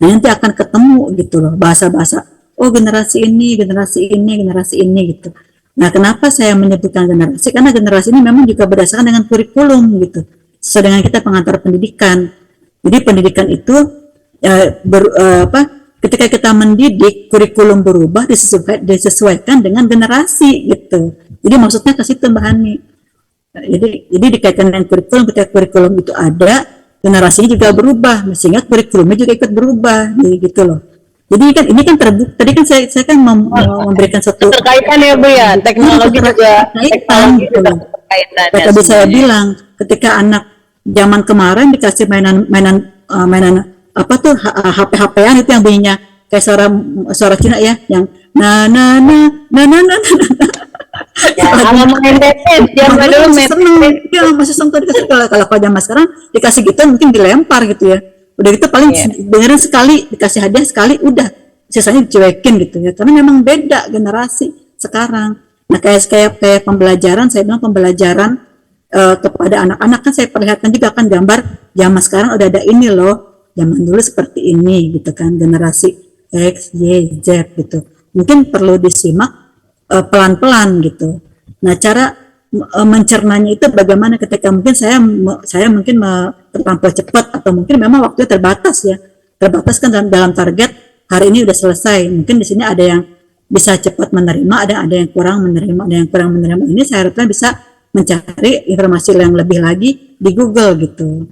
Nah, nanti akan ketemu gitu loh bahasa-bahasa. Oh, generasi ini, generasi ini, generasi ini gitu. Nah, kenapa saya menyebutkan generasi? Karena generasi ini memang juga berdasarkan dengan kurikulum gitu. Sesuai dengan kita pengantar pendidikan. Jadi pendidikan itu ketika kita mendidik, kurikulum berubah disesuaikan dengan generasi gitu. Jadi maksudnya ke situ Mbak Hani. Jadi dikaitkan dengan kurikulum, ketika kurikulum itu ada, generasinya juga berubah, sehingga kurikulumnya juga ikut berubah, gitu loh. Jadi ini kan terbukti. Tadi kan saya kan memberikan satu Terkaitan ya Bu ya, teknologi juga gitu loh. Kayak tadi saya bilang, ketika anak zaman kemarin dikasih mainan apa tuh HP-HPan itu yang bunyinya kayak suara Cina ya, yang na na na na na na na. Ya, sama main Mepet, zaman dulu Mepet. Ya masih sentuh dikasih. Kalau zaman sekarang dikasih gitu mungkin dilempar gitu ya. Udah gitu paling dengerin sekali, dikasih hadiah sekali, udah sisanya dicuekin gitu ya. Karena memang beda generasi sekarang. Nah kayak pembelajaran, saya bilang pembelajaran kepada anak-anak kan saya perlihatkan juga kan gambar zaman sekarang udah ada ini loh. Zaman dulu seperti ini gitu kan, generasi X, Y, Z gitu. Mungkin perlu disimak pelan-pelan gitu. Nah, cara mencernanya itu bagaimana ketika mungkin saya mungkin terlampau cepat atau mungkin memang waktunya terbatas ya. Terbatas kan dalam target hari ini udah selesai. Mungkin di sini ada yang bisa cepat menerima, ada yang kurang menerima, ada yang kurang menerima. Ini saya harapkan bisa mencari informasi yang lebih lagi di Google gitu.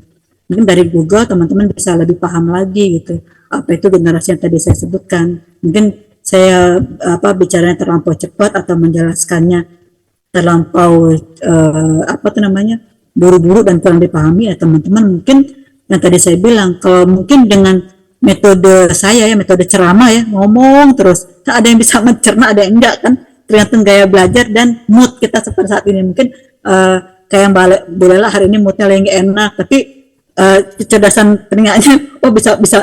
Mungkin dari Google teman-teman bisa lebih paham lagi gitu. Apa itu generasi yang tadi saya sebutkan. Mungkin saya bicaranya terlampau cepat atau menjelaskannya terlampau buru-buru dan kurang dipahami ya teman-teman. Mungkin yang tadi saya bilang kalau mungkin dengan metode saya ya, metode ceramah ya, ngomong terus ada yang bisa mencerna, ada yang enggak kan, tergantung gaya belajar dan mood kita seperti saat ini. Mungkin kayak Mbak Lela hari ini moodnya lagi enak, tapi kecerdasan telinganya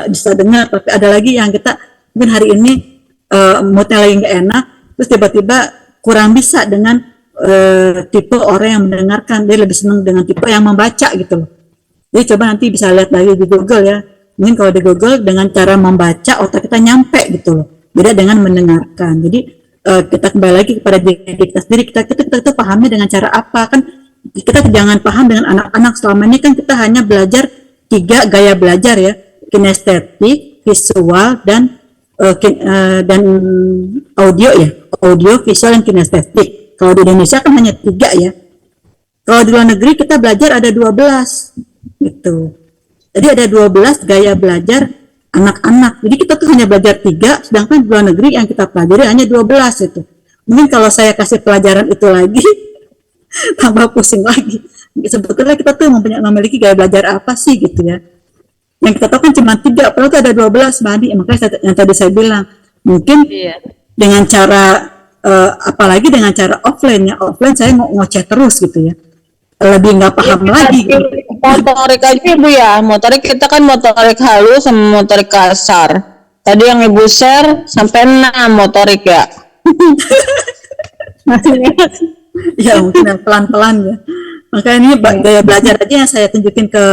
bisa dengar, tapi ada lagi yang kita mungkin hari ini moodnya lagi nggak enak, terus tiba-tiba kurang bisa dengan tipe orang yang mendengarkan, dia lebih senang dengan tipe yang membaca gitu loh. Jadi coba nanti bisa lihat lagi di Google ya, mungkin kalau di Google dengan cara membaca otak kita nyampe gitu loh, beda dengan mendengarkan. Jadi kita kembali lagi kepada diri kita sendiri, kita pahamnya dengan cara apa kan. Kita jangan paham dengan anak-anak. Selama ini kan kita hanya belajar 3 gaya belajar ya, kinestetik, visual, dan audio ya, audio, visual, dan kinestetik. Kalau di Indonesia kan hanya 3 ya. Kalau di luar negeri kita belajar ada 12 gitu. Jadi ada 12 gaya belajar anak-anak. Jadi kita tuh hanya belajar 3, sedangkan di luar negeri yang kita pelajari hanya 12 itu. Mungkin kalau saya kasih pelajaran itu lagi tambah pusing lagi. Sebetulnya kita tuh memiliki gaya belajar apa sih gitu ya. Yang kita tahu kan cuma 3, padahal itu ada 12 Mbak Adi. Makanya yang tadi saya bilang, mungkin dengan cara apalagi dengan cara offline ya, offline saya ngoceh terus gitu ya, lebih nggak paham lagi gitu. Motorik aja Bu ya, motorik kita kan motorik halus sama motorik kasar. Tadi yang Ibu share sampai 6 motorik ya. Ya mungkin pelan-pelan ya. Makanya ini gaya belajar aja yang saya tunjukin ke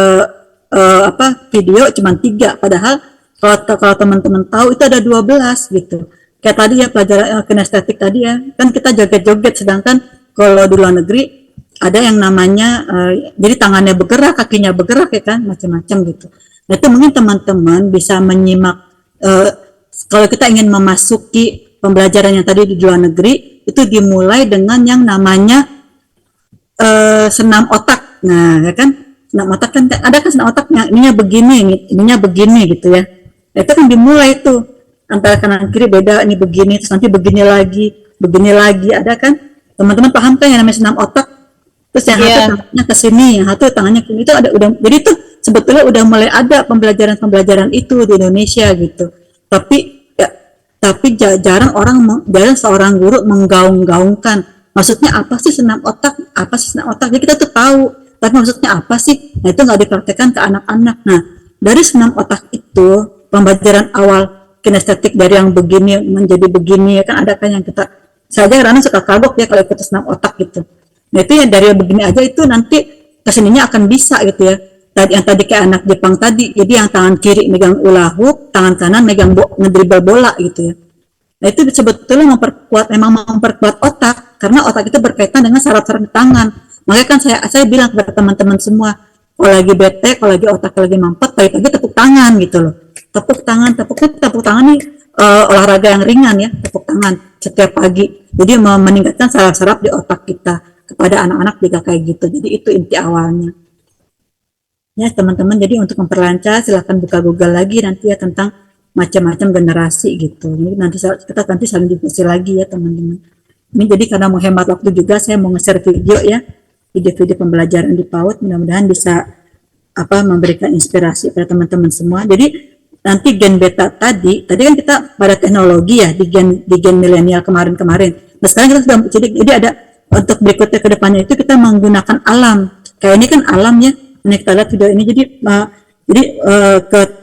video cuma 3, padahal kalau teman-teman tahu itu ada 12 gitu. Kayak tadi ya pelajaran kinestetik tadi ya, kan kita joget-joget, sedangkan kalau di luar negeri ada yang namanya jadi tangannya bergerak, kakinya bergerak ya kan, macam-macam gitu. Nah itu mungkin teman-teman bisa menyimak kalau kita ingin memasuki pembelajaran yang tadi di luar negeri, itu dimulai dengan yang namanya senam otak. Nah ya kan, senam otak kan ada kan senam otak yang ininya begini gitu ya. Nah, itu kan dimulai tuh antara kanan kiri beda, ini begini terus nanti begini lagi, ada kan teman-teman paham kan yang namanya senam otak. Terus yang satu tangannya ke sini, yang satu tangannya ke sini, itu ada udah, jadi tuh sebetulnya udah mulai ada pembelajaran itu di Indonesia gitu. Tapi jarang seorang guru menggaung-gaungkan maksudnya apa sih senam otak, jadi kita tuh tahu, tapi maksudnya apa sih, nah itu nggak dipraktekkan ke anak-anak. Nah dari senam otak itu pembelajaran awal kinestetik dari yang begini menjadi begini ya kan, ada kan yang saya aja kadang suka kagok ya kalau ikut senam otak gitu. Nah itu ya dari begini aja itu nanti kesininya akan bisa gitu ya. Tadi yang tadi kayak anak Jepang tadi, jadi yang tangan kiri megang hula hoop, tangan kanan megang ngedribble bola gitu ya. Nah itu sebetulnya memperkuat otak, karena otak itu berkaitan dengan saraf-saraf di tangan. Makanya kan saya bilang kepada teman-teman semua, kalau lagi bete, kalau lagi otak lagi mampet, pagi-pagi tepuk tangan gitu loh. Tepuk tangan nih olahraga yang ringan ya, tepuk tangan setiap pagi. Jadi meningkatkan saraf-saraf di otak kita kepada anak-anak juga kayak gitu. Jadi itu inti awalnya. Ya teman-teman, jadi untuk memperlancar silahkan buka Google lagi nanti ya tentang macam-macam generasi gitu. Ini nanti kita saling diskusi lagi ya teman-teman. Ini jadi karena mau hemat waktu juga saya mau nge-share video ya, video-video pembelajaran di PAUD, mudah-mudahan bisa memberikan inspirasi pada teman-teman semua. Jadi nanti gen beta tadi kan kita pada teknologi ya di gen milenial kemarin. Nah sekarang kita sudah jadi ada untuk berikutnya ke depannya itu kita menggunakan alam. Kayak ini kan alam ya. Ini kita lihat video ini jadi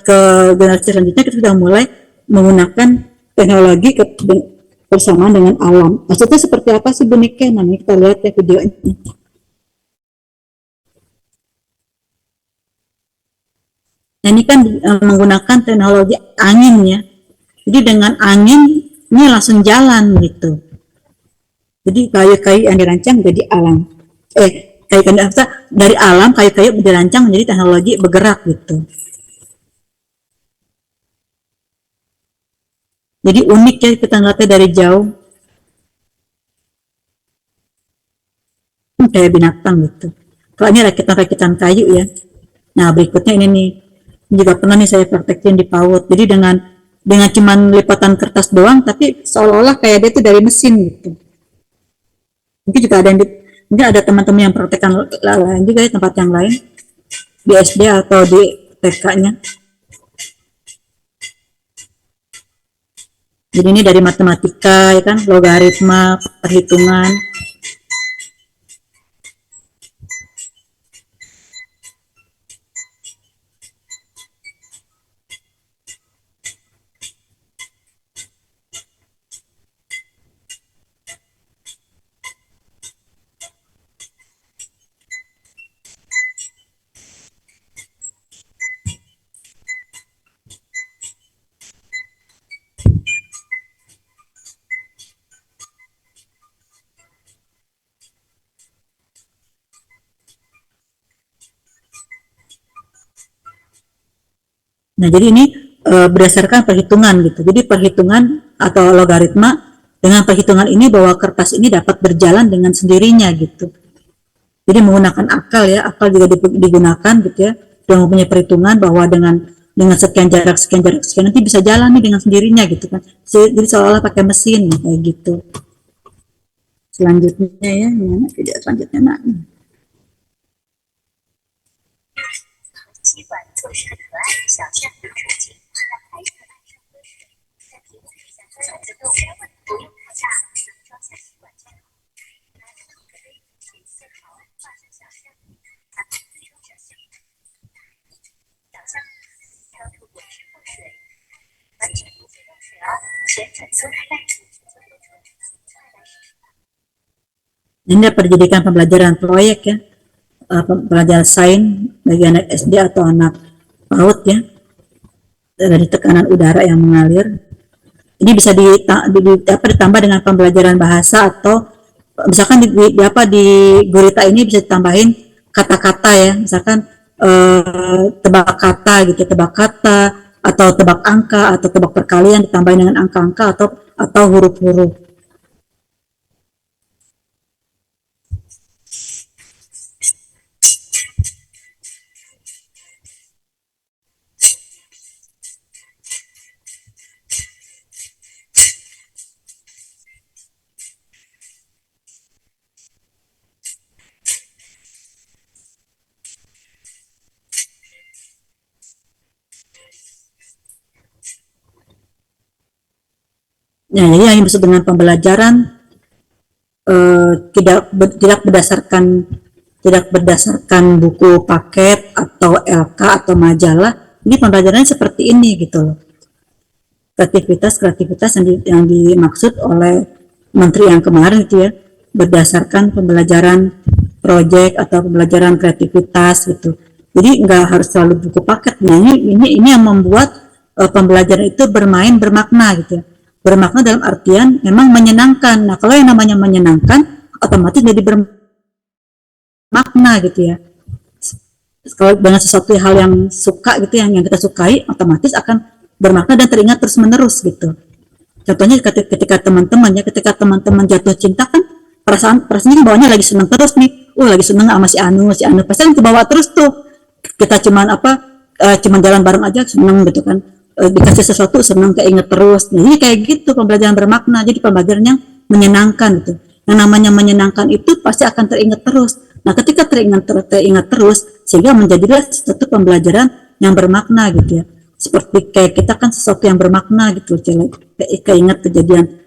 ke generasi selanjutnya kita sudah mulai menggunakan teknologi bersamaan dengan alam. Maksudnya seperti apa sih Bu Nike? Nah ini kita lihat ya videonya. Nah, ini kan menggunakan teknologi angin ya. Jadi dengan angin ini langsung jalan gitu. Jadi kayu-kayu yang dirancang menjadi alam. Kayu-kayu dari alam, kayu-kayu dirancang menjadi teknologi bergerak gitu. Jadi unik ya kita ngeliatnya dari jauh. Kayak binatang gitu. Kalau ini rakitan-rakitan kayu ya. Nah berikutnya ini nih. Ini juga pernah nih saya praktekin di PAUD. Jadi dengan cuman lipatan kertas doang, tapi seolah-olah kayak dia itu dari mesin gitu. Mungkin juga mungkin ada teman-teman yang praktekkan lain juga di tempat yang lain, di SD atau di TK-nya. Jadi ini dari matematika, ya kan, logaritma, perhitungan. Nah, jadi ini berdasarkan perhitungan gitu. Jadi perhitungan atau logaritma, dengan perhitungan ini bahwa kertas ini dapat berjalan dengan sendirinya gitu. Jadi menggunakan akal ya, akal juga digunakan gitu ya. Dan mempunyai perhitungan bahwa dengan sekian jarak nanti bisa jalan nih dengan sendirinya gitu kan. Jadi seolah-olah pakai mesin kayak gitu. Selanjutnya ya, mana video selanjutnya nak. 吸管测试可爱的小象的处境，让孩子爱上喝水，在瓶子里想小子不用太大，能装下吸管就好。拿着透着杯子去思考，画成小象，它们自由着水，小象要透过支付水，完全不会用水哦，旋转松开袋子，就流出快来时。Ini dapat dijadikan pembelajaran proyek ya. Pelajaran sains bagi anak SD atau anak PAUD ya, dari tekanan udara yang mengalir. Ini bisa ditambah dengan pembelajaran bahasa atau misalkan di gurita ini bisa ditambahin kata-kata ya, misalkan tebak kata gitu, tebak kata atau tebak angka atau tebak perkalian ditambahin dengan angka-angka atau huruf-huruf. Nah, jadi yang dimaksud dengan pembelajaran tidak berdasarkan buku paket atau LK atau majalah. Ini pembelajarannya seperti ini gitu loh. Kreativitas yang dimaksud oleh menteri yang kemarin itu ya, berdasarkan pembelajaran proyek atau pembelajaran kreativitas gitu. Jadi nggak harus selalu buku paket. Nah ini yang membuat pembelajaran itu bermakna gitu ya. Bermakna dalam artian memang menyenangkan. Nah kalau yang namanya menyenangkan otomatis jadi bermakna gitu ya. Kalau dengan sesuatu hal yang suka gitu yang kita sukai otomatis akan bermakna dan teringat terus menerus gitu. Contohnya ketika teman-teman jatuh cinta kan perasaannya kan bawahnya lagi seneng terus nih, lagi seneng sama si Anu pasti kan kebawa terus tuh. Kita cuman cuman jalan bareng aja seneng gitu kan, dikasih sesuatu seneng keinget terus. Nah, jadi kayak gitu pembelajaran bermakna, jadi pembelajaran yang menyenangkan gitu. Yang namanya menyenangkan itu pasti akan teringat terus. Nah ketika teringat terus sehingga menjadilah satu pembelajaran yang bermakna gitu ya. Seperti kayak kita kan sesuatu yang bermakna gitu, keinget kejadian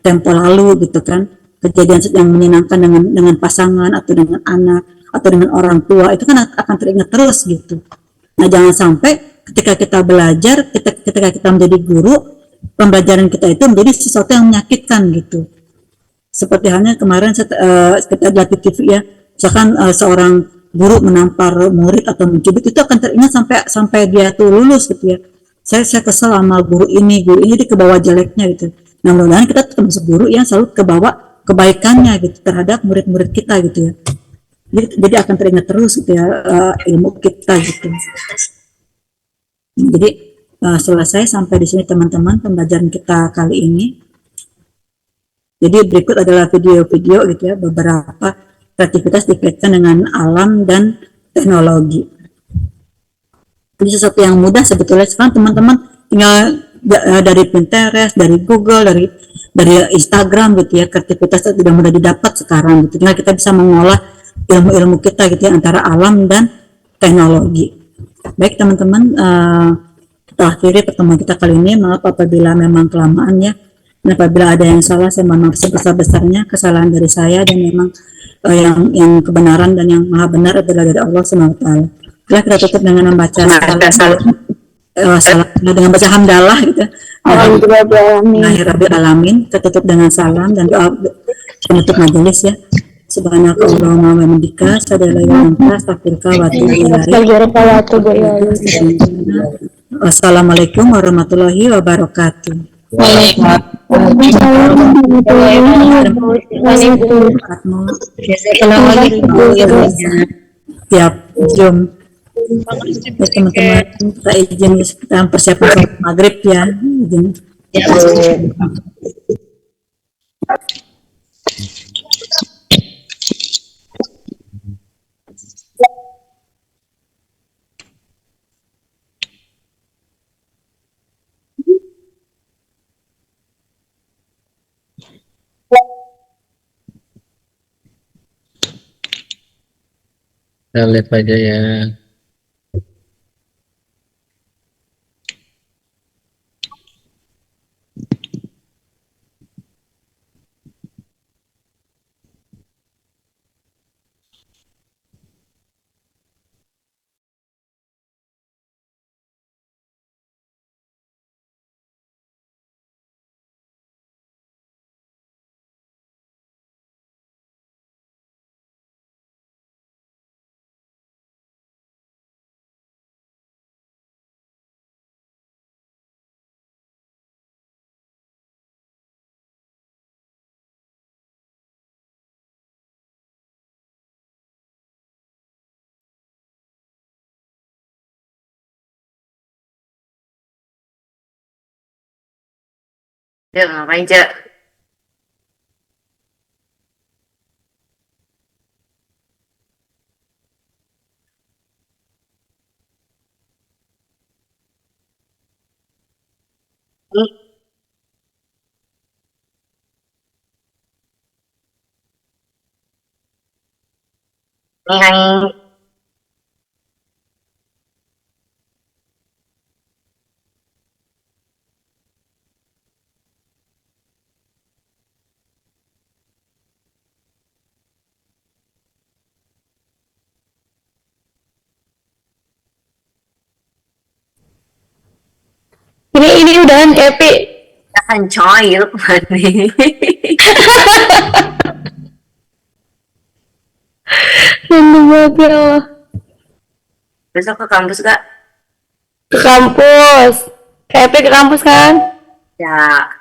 tempo lalu gitu kan, kejadian yang menyenangkan dengan pasangan atau dengan anak atau dengan orang tua, itu kan akan teringat terus gitu. Nah jangan sampai ketika kita belajar, ketika kita menjadi guru, pembelajaran kita itu menjadi sesuatu yang menyakitkan gitu. Seperti halnya kemarin kita lihat di TV ya, misalkan seorang guru menampar murid atau mencubit, itu akan teringat sampai dia tuh lulus gitu ya. Saya kesel sama guru ini jadi kebawa jeleknya gitu. Nah mudah-mudahan kita termasuk guru yang selalu kebawa kebaikannya gitu terhadap murid-murid kita gitu ya. Jadi akan teringat terus gitu ya ilmu kita gitu. Jadi selesai sampai di sini teman-teman pembelajaran kita kali ini. Jadi berikut adalah video-video gitu ya, beberapa kreativitas dikaitkan dengan alam dan teknologi. Ini sesuatu yang mudah sebetulnya. Sekarang teman-teman tinggal dari Pinterest, dari Google, dari Instagram gitu ya, kreativitas itu sudah mudah didapat sekarang gitu. Tinggal kita bisa mengolah ilmu-ilmu kita gitu ya, antara alam dan teknologi. Baik teman-teman, kita akhiri pertemuan kita kali ini. Maaf apabila memang kelamaan ya. Dan apabila ada yang salah, saya mohon maaf sebesar-besarnya kesalahan dari saya, dan memang yang kebenaran dan yang maha benar adalah dari Allah Subhanahu wa taala. Kita tutup dengan membaca salam dengan baca hamdalah gitu. Alhamdulillahirabbil alamin. Kita tutup dengan salam dan doa penutup majelis ya. Subhanakallahumma wa bihamdika asyhadu an la ilaha illa anta astaghfiruka wa atubu ilaik. Wassalamualaikum warahmatullahi wabarakatuh. Tiap jam teman-teman kita izin kita persiapan sholat maghrib ya. Izin. Kita live aja ya. Cek, ngapain Cek? Ngang. Ini udahan Epi. Jangan coy, lu kemana? Rindu banget ya Allah. Besok ke kampus gak? Ke kampus. Kayak ke kampus kan? Ya.